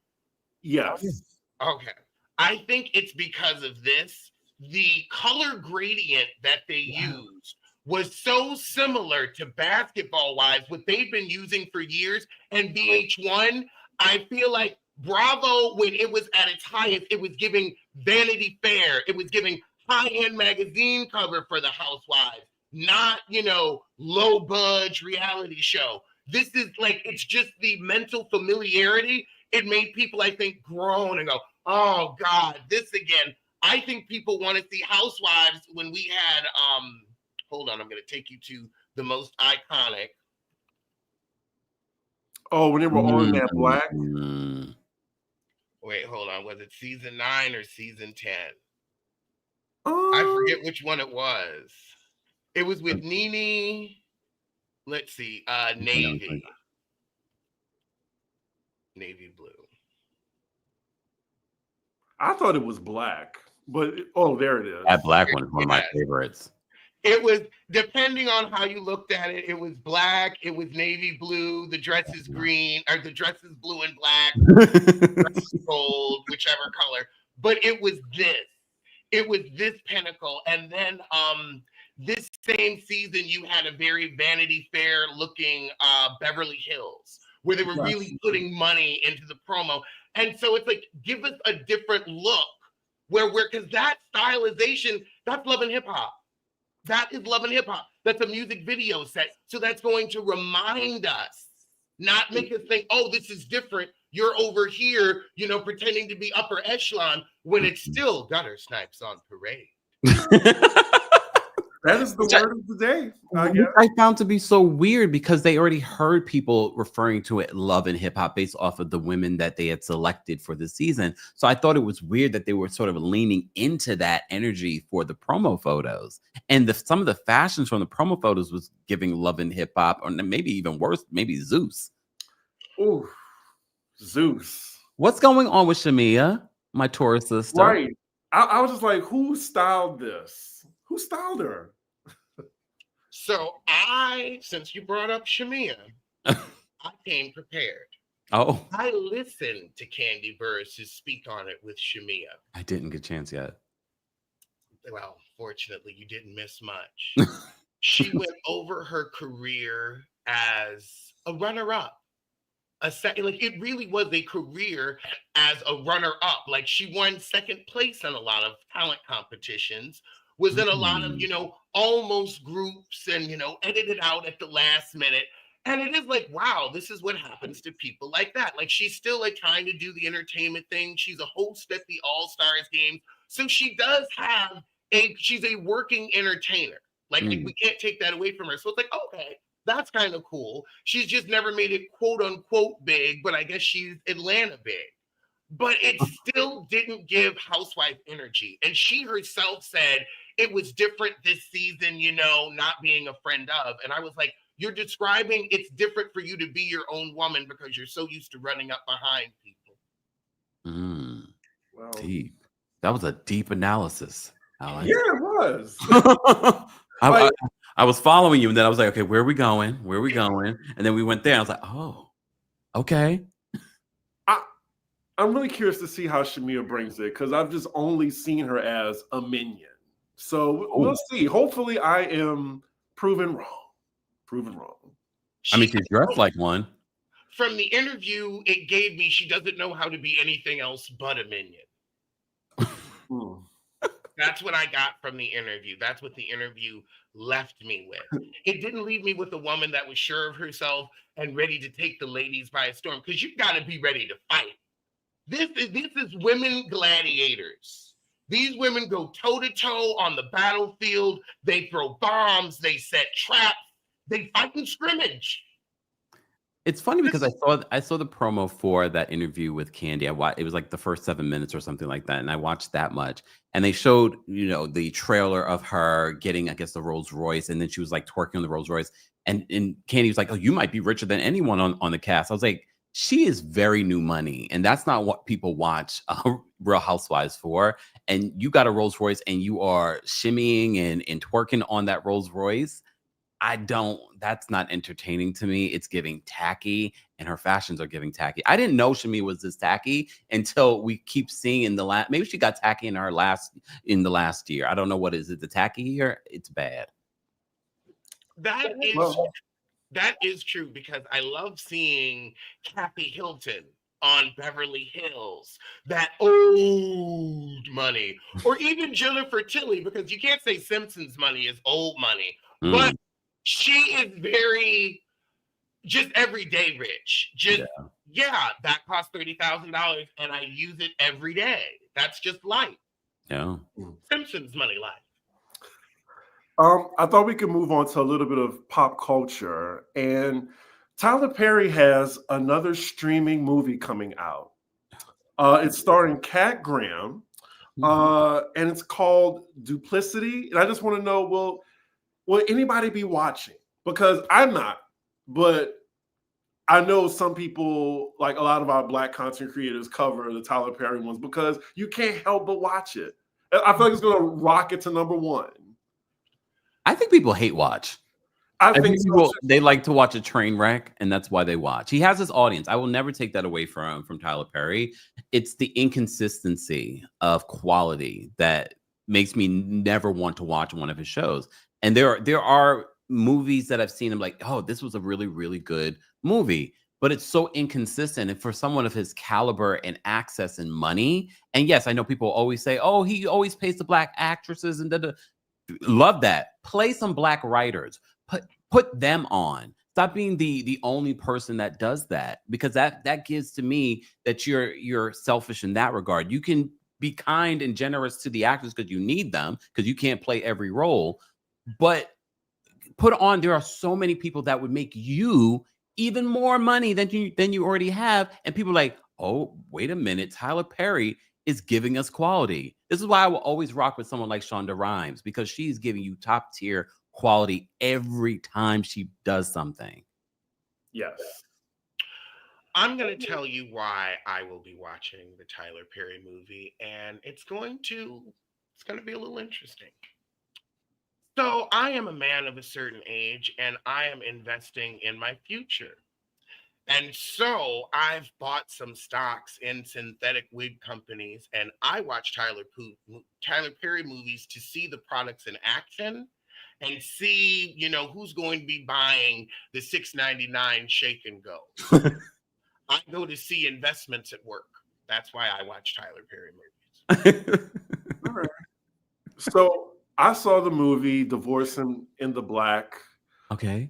B: Yes.
A: Okay. I think it's because of this. The color gradient that they used was so similar to Basketball Wives, what they've been using for years, and VH1. I feel like Bravo, when it was at its highest, it was giving Vanity Fair. It was giving high-end magazine cover for the Housewives, not, you know, low-budge reality show. This is like, it's just the mental familiarity. It made people, I think, groan and go, oh, God, this again. I think people want to see Housewives when we had, hold on, I'm going to take you to the most iconic.
B: Oh, when they were on that black?
A: Wait, hold on. Was it season 9 or season 10? I
B: Um,
A: forget which one it was. It was with Nene. Let's see. Navy. Navy blue.
B: I thought it was black, but there it is.
C: That black one is one of my
A: Yes.
C: favorites.
A: It was, depending on how you looked at it, it was black, it was navy blue, the dress is green, or the dress is blue and black, the dress is gold, whichever color. But it was this. It was this pinnacle. And then this same season, you had a very Vanity Fair looking Beverly Hills, where they were really putting money into the promo. And so it's like, give us a different look because that stylization, that's Love and Hip Hop. That is Love and Hip Hop. That's a music video set. So that's going to remind us, not make us think, oh, this is different. You're over here, pretending to be upper echelon when it's still gutter snipes on parade.
B: That is the word of the day, I guess.
C: I found to be so weird because they already heard people referring to it Love and Hip Hop based off of the women that they had selected for the season. So I thought it was weird that they were sort of leaning into that energy for the promo photos. And some of the fashions from the promo photos was giving Love and Hip Hop, or maybe even worse, maybe Zeus.
B: Ooh, Zeus.
C: What's going on with Shamia, my Taurus sister?
B: Right. I was just like, who styled this? Who styled her?
A: So since you brought up Shamia, I came prepared.
C: Oh.
A: I listened to Candy Burris speak on it with Shamia.
C: I didn't get a chance yet.
A: Well, fortunately, you didn't miss much. She went over her career as a runner-up. It really was a career as a runner-up. Like, she won second place in a lot of talent competitions, was in a lot of, almost groups and, edited out at the last minute. And it is like, wow, this is what happens to people like that. Like, she's still like trying to do the entertainment thing. She's a host at the All-Stars game. So she does have she's a working entertainer. Like, we can't take that away from her. So it's like, okay, that's kind of cool. She's just never made it quote unquote big, but I guess she's Atlanta big. But it still didn't give housewife energy. And she herself said it was different this season, not being a friend of. And I was like, you're describing it's different for you to be your own woman because you're so used to running up behind people.
B: Well,
C: Deep. That was a deep analysis, Alex.
B: Yeah, it was.
C: I was following you, and then I was like, okay, where are we going? Where are we going? And then we went there. And I was like, oh, okay.
B: I'm really curious to see how Shamia brings it because I've just only seen her as a minion. So we'll see. Hopefully, I am proven wrong.
C: I mean, she's dressed like one.
A: From the interview, it gave me she doesn't know how to be anything else but a minion. That's what I got from the interview. That's what the interview left me with. It didn't leave me with a woman that was sure of herself and ready to take the ladies by storm because you've got to be ready to fight. This is women gladiators. These women go toe-to-toe on the battlefield. They throw bombs. They set traps. They fight in scrimmage.
C: It's funny because I saw the promo for that interview with Candy. It was like the first 7 minutes or something like that, and I watched that much. And they showed, the trailer of her getting, I guess, the Rolls Royce, and then she was like twerking on the Rolls Royce. And Candy was like, "Oh, you might be richer than anyone on the cast." I was like, she is very new money, and that's not what people watch Real Housewives for. And you got a Rolls Royce, and you are shimmying and twerking on that Rolls Royce. That's not entertaining to me. It's giving tacky, and her fashions are giving tacky. I didn't know Shamia was this tacky until we keep seeing in the last, maybe she got tacky in the last year. I don't know what is it, the tacky year? It's bad.
A: That is true because I love seeing Kathy Hilton on Beverly Hills, that old money, or even Jennifer Tilly, because you can't say Simpsons money is old money, but she is very just everyday rich. That costs $30,000 and I use it every day. That's just life.
C: Yeah.
A: Simpsons money life.
B: I thought we could move on to a little bit of pop culture. And Tyler Perry has another streaming movie coming out. It's starring Kat Graham, and it's called Duplicity. And I just want to know, will anybody be watching? Because I'm not, but I know some people, like a lot of our Black content creators, cover the Tyler Perry ones because you can't help but watch it. I feel like it's going to rocket to number one.
C: I think people hate watch.
B: I
C: I
B: think
C: think people, they like to watch a train wreck, and that's why they watch. He has his audience. I will never take that away from Tyler Perry. It's the inconsistency of quality that makes me never want to watch one of his shows. And there are movies that I've seen. I'm like, oh, this was a really, really good movie, but it's so inconsistent. And for someone of his caliber and access and money, and yes, I know people always say, oh, he always pays the Black actresses and da-da. Love that. Play some Black writers. Put them on. Stop being the only person that does that, because that gives to me that you're selfish in that regard. You can be kind and generous to the actors because you need them, because you can't play every role, but put on, there are so many people that would make you even more money than you already have, and people are like, oh, wait a minute, Tyler Perry is giving us quality. This is why I will always rock with someone like Shonda Rhimes, because she's giving you top tier quality every time she does something.
B: Yes.
A: I'm going to tell you why I will be watching the Tyler Perry movie, and it's going to be a little interesting. So I am a man of a certain age, and I am investing in my future. And so I've bought some stocks in synthetic wig companies, and I watch Tyler Perry movies to see the products in action and see, who's going to be buying the $6.99 shake and go. I go to see investments at work. That's why I watch Tyler Perry movies.
B: All right. So I saw the movie Divorce in the Black.
C: Okay.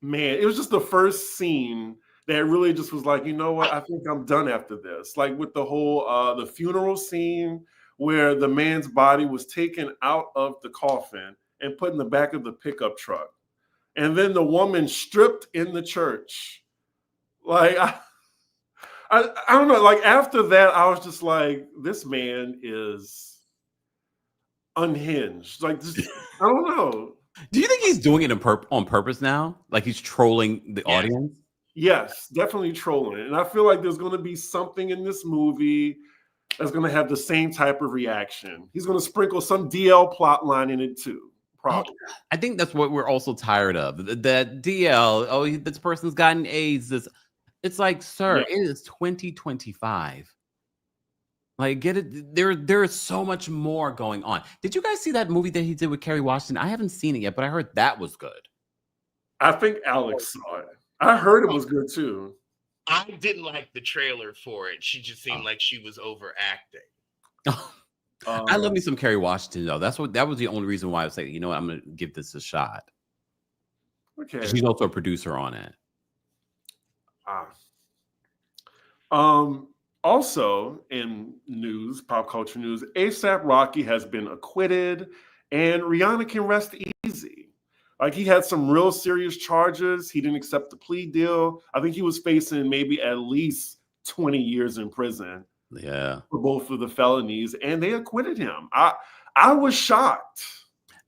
B: Man, it was just the first scene that really just was like, you know what? I think I'm done after this. Like with the whole the funeral scene where the man's body was taken out of the coffin and put in the back of the pickup truck, and then the woman stripped in the church. Like I don't know. Like after that, I was just like, this man is unhinged. Like just, I don't know.
C: Do you think he's doing it on purpose now? Like he's trolling the audience?
B: Yes, definitely trolling it. And I feel like there's going to be something in this movie that's going to have the same type of reaction. He's going to sprinkle some DL plot line in it too, probably.
C: I think that's what we're also tired of. That DL, oh, this person's gotten AIDS. It's like, sir, It is 2025. Like, get it? There is so much more going on. Did you guys see that movie that he did with Kerry Washington? I haven't seen it yet, but I heard that was good.
B: I think Alex saw it. I heard it was good too.
A: I didn't like the trailer for it. She just seemed like she was overacting.
C: I love me some Kerry Washington though. That was the only reason why I was like, you know what, I'm gonna give this a shot.
B: Okay.
C: She's also a producer on it.
B: Also in news, pop culture news, ASAP Rocky has been acquitted, and Rihanna can rest easy. Like he had some real serious charges. He didn't accept the plea deal. I think he was facing maybe at least 20 years in prison.
C: Yeah.
B: For both of the felonies, and they acquitted him. I was shocked.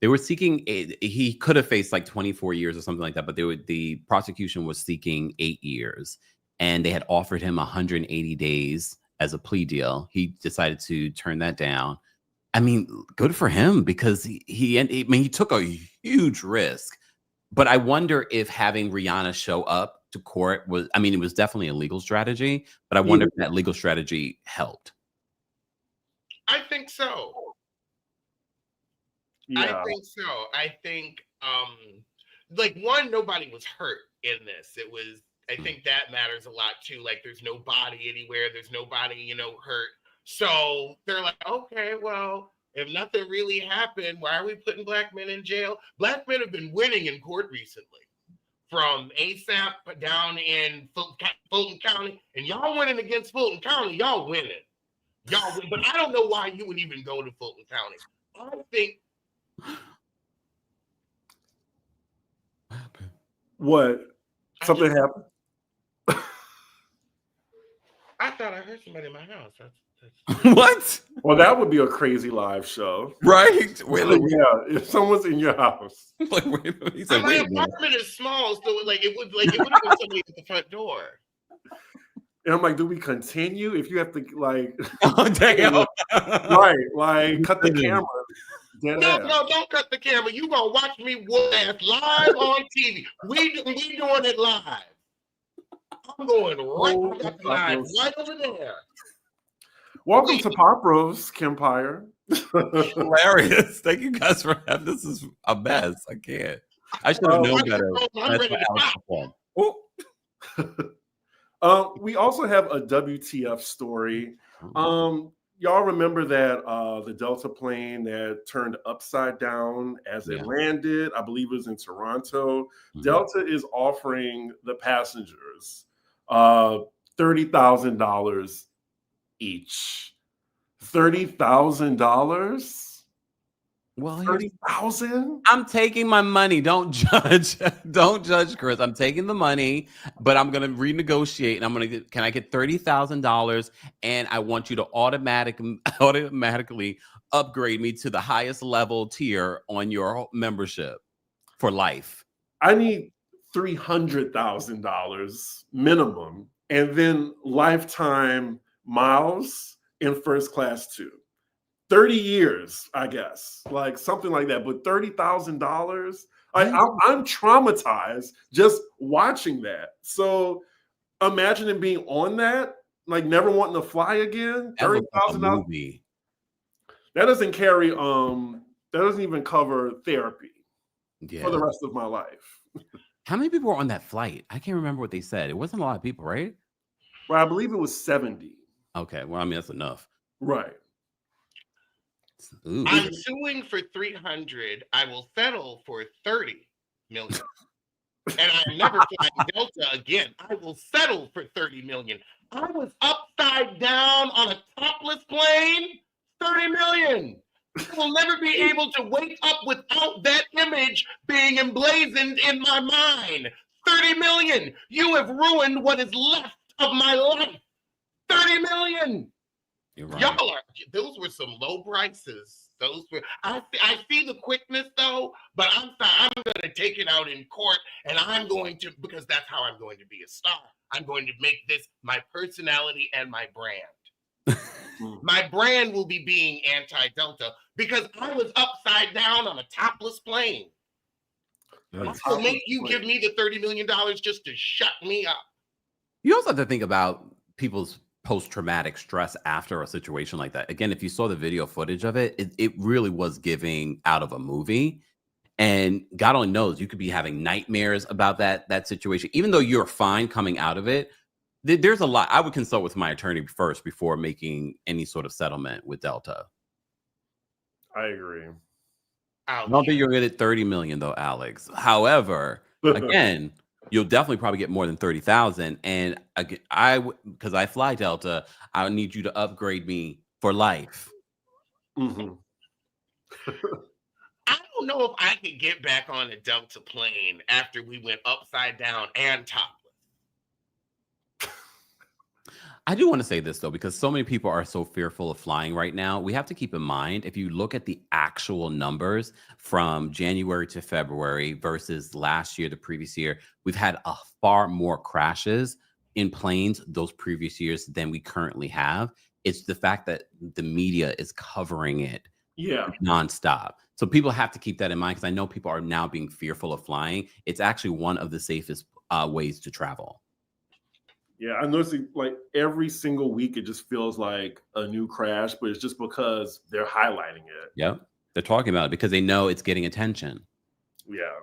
C: They were seeking he could have faced like 24 years or something like that, but the prosecution was seeking 8 years, and they had offered him 180 days as a plea deal. He decided to turn that down. I mean, good for him, because he took a huge risk. But I wonder if having Rihanna show up to court was, I mean, it was definitely a legal strategy, but I wonder if that legal strategy helped.
A: I think so.
B: Yeah.
A: I think so. I think, like, one, nobody was hurt in this. It was, I think that matters a lot too. Like, there's no body anywhere. There's nobody, hurt. So they're like, okay, well, if nothing really happened, why are we putting black men in jail? Black men have been winning in court recently. From ASAP down in Fulton County, and y'all winning against Fulton County, y'all winning. Y'all win. But I don't know why you would even go to Fulton County. I think.
B: What? Something happened?
A: I thought I heard somebody in my house. That's...
C: What?
B: Well, that would be a crazy live show.
C: Right? Wait,
B: Yeah, if someone's in your house.
C: like, wait, he
A: And
C: said,
A: my
C: wait a minute.
A: apartment is small, so it would have been somebody at the front door.
B: And I'm like, do we continue? If you have to, like,
C: Oh, damn.
B: right, like, cut the camera. Dead
A: No,
B: ass.
A: don't cut the camera. You gonna watch me whoop ass live on TV. We doing it live. I'm going right over there.
B: Welcome to Pop Rose, Kempire.
C: Hilarious. Thank you guys for having this. Is a mess. I can't. I should have known better.
A: I'm ready to pop.
B: We also have a WTF story. Y'all remember that the Delta plane that turned upside down as it landed? I believe it was in Toronto. Delta is offering the passengers $30,000 each. $30,000?
C: Well,
B: 30,000?
C: I'm taking my money. Don't judge. Don't judge, Chris. I'm taking the money, but I'm gonna renegotiate, and I'm gonna get. Can I get $30,000? And I want you to automatically upgrade me to the highest level tier on your membership for life.
B: I need $300,000 minimum, and then lifetime miles in first class too. 30 years, I guess, like something like that. But $30,000, I'm traumatized just watching that. So imagine being on that, like never wanting to fly again. $30,000. That doesn't carry. That doesn't even cover therapy for the rest of my life.
C: How many people were on that flight? I can't remember what they said. It wasn't a lot of people, right?
B: Well, I believe it was 70.
C: Okay, well, I mean that's enough,
B: right?
C: Ooh.
A: I'm suing for 300. I will settle for 30 million. And I'm never flying Delta again. I will settle for 30 million. I was upside down on a topless plane. 30 million. I will never be able to wake up without that image being emblazoned in my mind. 30 million. You have ruined what is left of my life. 30 million.
C: Right.
A: Y'all are, those were some low prices. Those were, I see the quickness though, but I'm going to take it out in court, and I'm going to, because that's how I'm going to be a star. I'm going to make this my personality and my brand. My brand will be being anti-Delta because I was upside down on a topless plane. I will make you give me the $30 million just to shut me up.
C: You also have to think about people's post-traumatic stress after a situation like that. Again, if you saw the video footage of it, it really was giving out of a movie. And God only knows, you could be having nightmares about that situation. Even though you're fine coming out of it, there's a lot. I would consult with my attorney first before making any sort of settlement with Delta.
B: I agree.
C: I don't think you'll get it 30 million though, Alex. However, again, you'll definitely probably get more than 30,000. And because I fly Delta, I need you to upgrade me for life.
B: Mm-hmm.
A: I don't know if I could get back on a Delta plane after we went upside down and topless.
C: I do want to say this though, because so many people are so fearful of flying right now. We have to keep in mind, if you look at the actual numbers from January to February versus last year, the previous year, we've had a far more crashes in planes those previous years than we currently have. It's the fact that the media is covering it nonstop. So people have to keep that in mind, because I know people are now being fearful of flying. It's actually one of the safest ways to travel.
B: Yeah, I noticed like every single week it just feels like a new crash, but it's just because they're highlighting it.
C: Yep. They're talking about it because they know it's getting attention.
B: Yeah.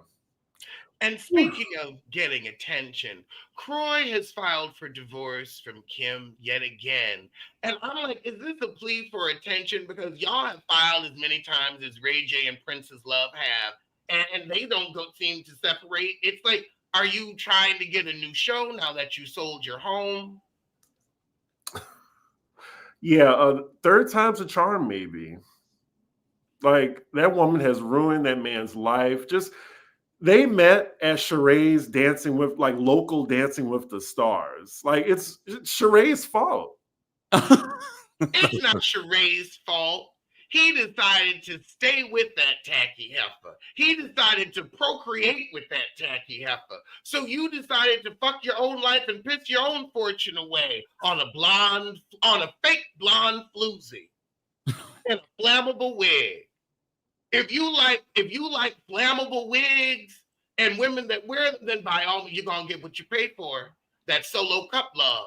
A: And speaking of getting attention, Croy has filed for divorce from Kim yet again. And I'm like, is this a plea for attention? Because y'all have filed as many times as Ray J and Princess Love have, and they don't seem to separate. It's like, are you trying to get a new show now that you sold your home?
B: Yeah, third time's a charm, maybe. Like, that woman has ruined that man's life. Just They met at Sheree's Dancing with, like, local Dancing with the Stars. Like, it's Sheree's fault.
A: It's not Sheree's fault. He decided to stay with that tacky heifer. He decided to procreate with that tacky heifer. So you decided to fuck your own life and piss your own fortune away on a fake blonde floozy and a flammable wig. If you like flammable wigs and women that wear them, then by all means you're gonna get what you pay for. That solo cup love.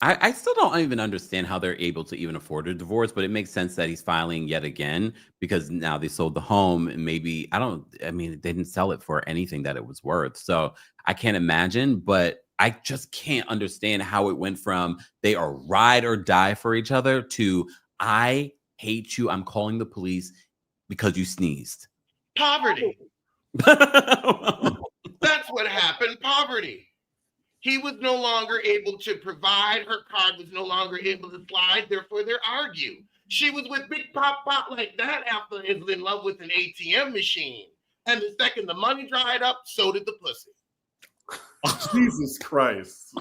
C: I still don't even understand how they're able to even afford a divorce, but it makes sense that he's filing yet again because now they sold the home and maybe they didn't sell it for anything that it was worth. So I can't imagine, but I just can't understand how it went from they are ride or die for each other to I hate you. I'm calling the police because you sneezed.
A: Poverty. That's what happened. Poverty. He was no longer able to provide. Her card was no longer able to slide. Therefore, they argue. She was with Big Pop like that after is in love with an ATM machine. And the second the money dried up, so did the pussy.
B: Jesus Christ.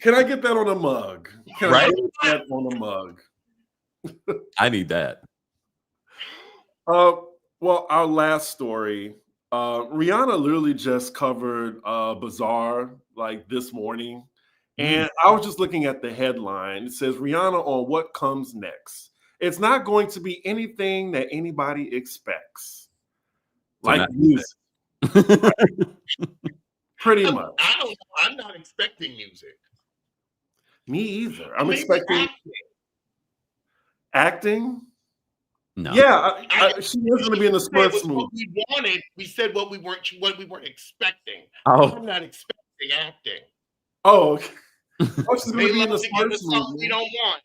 B: Can I get that on a mug? Can
C: Right?
B: I get that on a mug?
C: I need that.
B: Well, our last story, Rihanna literally just covered Bazaar like this morning. And I was just looking at the headline. It says Rihanna on what comes next. It's not going to be anything that anybody expects. Like music. Pretty much.
A: I don't know. I'm not expecting music.
B: Me either. I'm
A: Maybe
B: expecting acting.
C: No.
B: Yeah, she is going to be in the Smurfs movie.
A: What we wanted. We said what we weren't expecting.
C: Oh.
A: I'm not expecting acting.
B: Oh, okay. She's going
A: They
B: to be in the
A: love to give
B: Smurfs
A: us something
B: movie.
A: we don't want.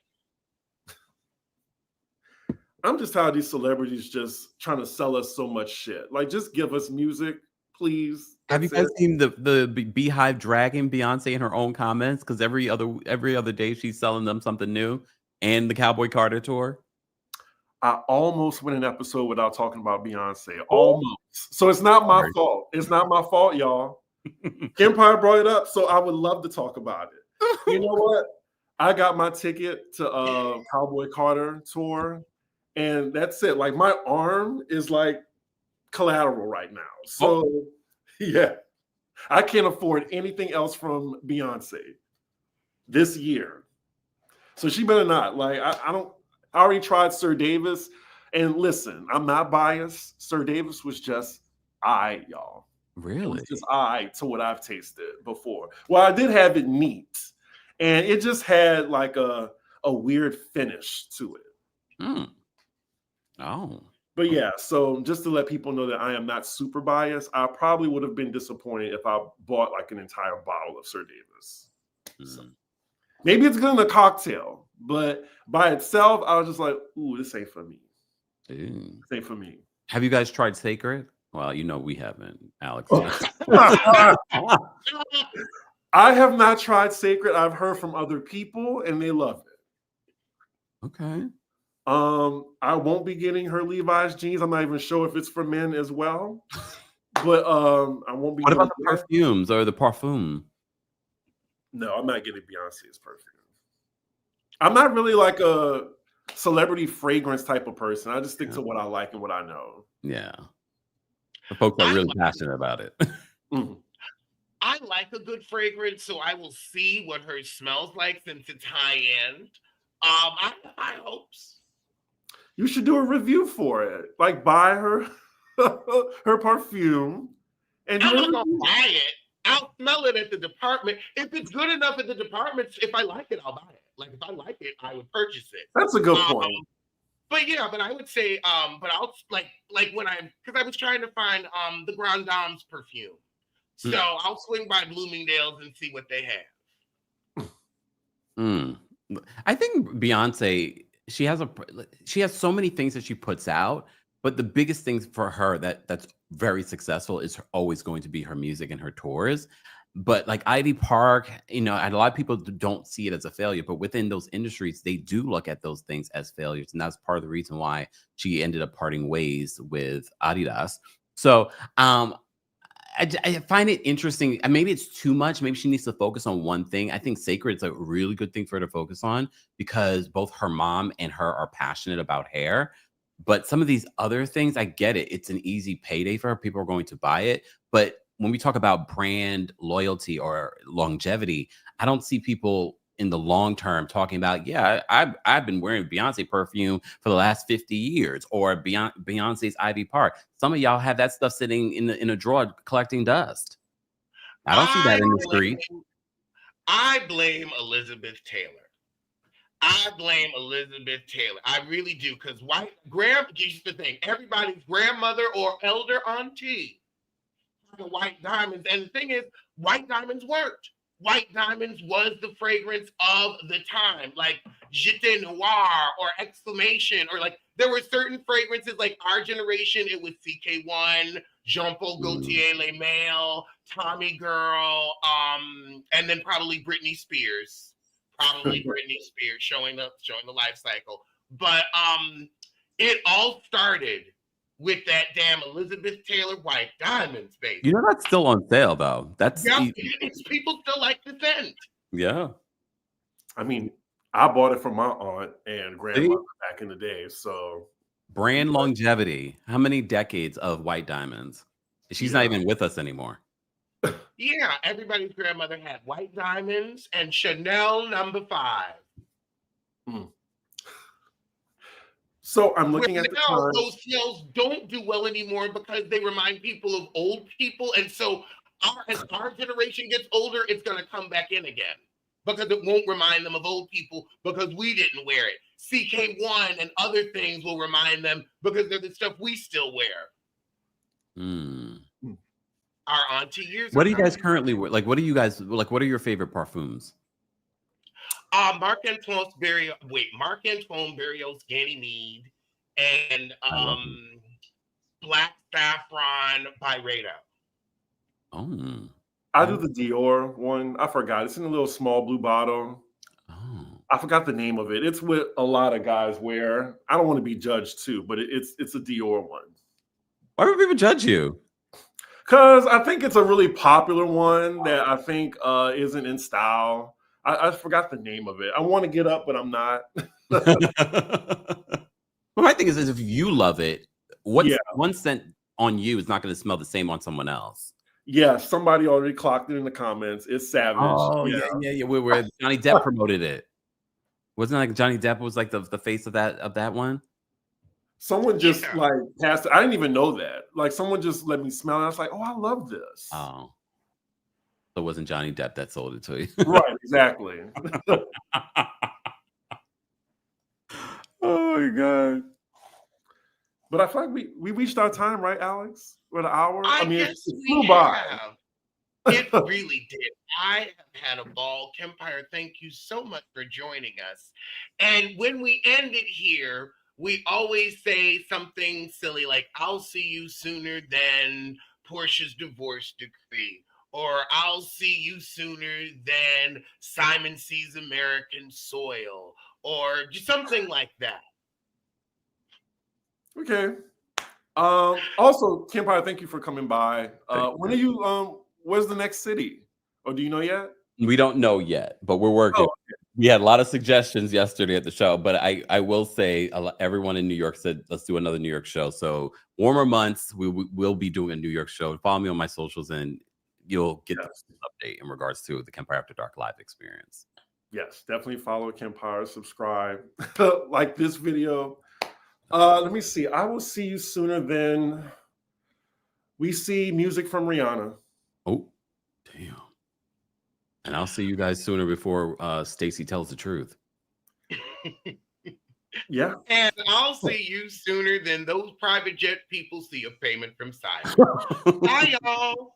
B: I'm just tired of these celebrities just trying to sell us so much shit. Like, just give us music, please.
C: Have you guys seen the Beehive dragging Beyonce in her own comments? Because every other day she's selling them something new, and the Cowboy Carter tour.
B: I almost went an episode without talking about Beyonce. Almost. So it's not my fault. It's not my fault, y'all. Kempire brought it up, so I would love to talk about it. You know what? I got my ticket to Cowboy Carter tour, and that's it. Like, my arm is like collateral right now. So yeah, I can't afford anything else from Beyonce this year. So she better not. Like, I already tried Sir Davis, and listen, I'm not biased. Sir Davis was just y'all.
C: Really?
B: It was just to what I've tasted before. Well, I did have it neat, and it just had like a weird finish to it.
C: Oh.
B: But yeah, so just to let people know that I am not super biased, I probably would have been disappointed if I bought like an entire bottle of Sir Davis. So, maybe it's good in a cocktail, but by itself, I was just like, ooh, this ain't for me. This ain't for me.
C: Have you guys tried Sacred? Well, you know we haven't, Alex.
B: I have not tried Sacred. I've heard from other people, and they love it.
C: Okay.
B: I won't be getting her Levi's jeans. I'm not even sure if it's for men as well. But I won't be.
C: What about the perfumes or the parfum?
B: No, I'm not getting Beyonce's perfume. I'm not really like a celebrity fragrance type of person. I just stick to what I like and what I know.
C: Yeah. The folks are really passionate about it.
A: I like a good fragrance, so I will see what hers smells like since it's high end. I have high hopes.
B: You should do a review for it. Like, buy her her perfume. And
A: I'm not gonna buy it. I'll smell it at the department. If it's good enough at the department, if I like it, I'll buy it. Like, if I like it, I would purchase it.
B: That's a good point.
A: But yeah, but I would say, but I'll because I was trying to find the Grand Dame's perfume. So I'll swing by Bloomingdale's and see what they have.
C: I think Beyonce, she has so many things that she puts out, but the biggest things for her that's very successful is always going to be her music and her tours. But like Ivy Park, you know, and a lot of people don't see it as a failure, but within those industries, they do look at those things as failures. And that's part of the reason why she ended up parting ways with Adidas. So I find it interesting. And maybe it's too much. Maybe she needs to focus on one thing. I think Sacred is a really good thing for her to focus on because both her mom and her are passionate about hair. But some of these other things, I get it. It's an easy payday for her. People are going to buy it. But when we talk about brand loyalty or longevity, I don't see people in the long term talking about, yeah, I've been wearing Beyonce perfume for the last 50 years or Beyonce's Ivy Park. Some of y'all have that stuff sitting in a drawer collecting dust. I don't see that in the street.
A: I blame Elizabeth Taylor. I blame Elizabeth Taylor. I really do, because here's the thing, everybody's grandmother or elder auntie had the white diamonds. And the thing is, white diamonds worked. White diamonds was the fragrance of the time, like J'étais Noir or Exclamation, or like there were certain fragrances, like our generation, it was CK1, Jean-Paul Gaultier, Les Males, Tommy Girl, and then probably Britney Spears. Showing the life cycle. But it all started with that damn Elizabeth Taylor white diamonds, baby.
C: You know that's still on sale though. That's
A: it's people still like the scent.
C: Yeah.
B: I mean, I bought it from my aunt and grandmother back in the day. So
C: brand longevity. How many decades of white diamonds? She's not even with us anymore.
A: Yeah, everybody's grandmother had white diamonds and Chanel No. 5.
B: So I'm looking at
A: those sales don't do well anymore because they remind people of old people, and so as our generation gets older, it's going to come back in again because it won't remind them of old people because we didn't wear it. CK1 and other things will remind them because they're the stuff we still wear. Our auntie years.
C: What do you guys currently wear? Like, what do you guys like? What are your favorite parfums?
A: Marc Antoine Berrios Ganymede and Black Saffron Byredo.
C: Oh,
B: I do the Dior one. I forgot. It's in a little small blue bottle.
C: Oh,
B: I forgot the name of it. It's what a lot of guys wear. I don't want to be judged too, but it's a Dior one.
C: why would people judge you?
B: Because I think it's a really popular one that I think isn't in style. I forgot the name of it. I want to get up, but I'm not.
C: Well, my thing is if you love it, one scent on you is not going to smell the same on someone else.
B: Yeah, somebody already clocked it in the comments. It's Savage.
C: Oh, yeah. Where Johnny Depp promoted it. Wasn't it like Johnny Depp was like the face of that one?
B: Someone just like passed it. I didn't even know that. Like someone just let me smell it. I was like, oh, I love this.
C: Oh. So it wasn't Johnny Depp that sold it to you.
B: Right, exactly.
C: Oh my God.
B: But I feel like we reached our time, right, Alex? For the hour?
A: I mean,
B: it flew by.
A: It really did. I have had a ball. Kempire, thank you so much for joining us. And when we end it here, we always say something silly like, I'll see you sooner than Porsha's divorce decree. Or I'll see you sooner than Simon sees American soil. Or just something like that.
B: Okay. Also, Kempire, thank you for coming by. When are you where's the next city? Or do you know yet?
C: We don't know yet, but we're working.
B: Oh, okay.
C: We had a lot of suggestions yesterday at the show, but I will say everyone in New York said, let's do another New York show. So warmer months, we will be doing a New York show. Follow me on my socials and you'll get the update in regards to the Kempire After Dark live experience.
B: Yes, definitely follow Kempire, subscribe, like this video. Let me see. I will see you sooner than we see music from Rihanna.
C: Oh, damn. And I'll see you guys sooner before Stacey tells the truth.
B: Yeah.
A: And I'll see you sooner than those private jet people see a payment from Simon. Bye, y'all.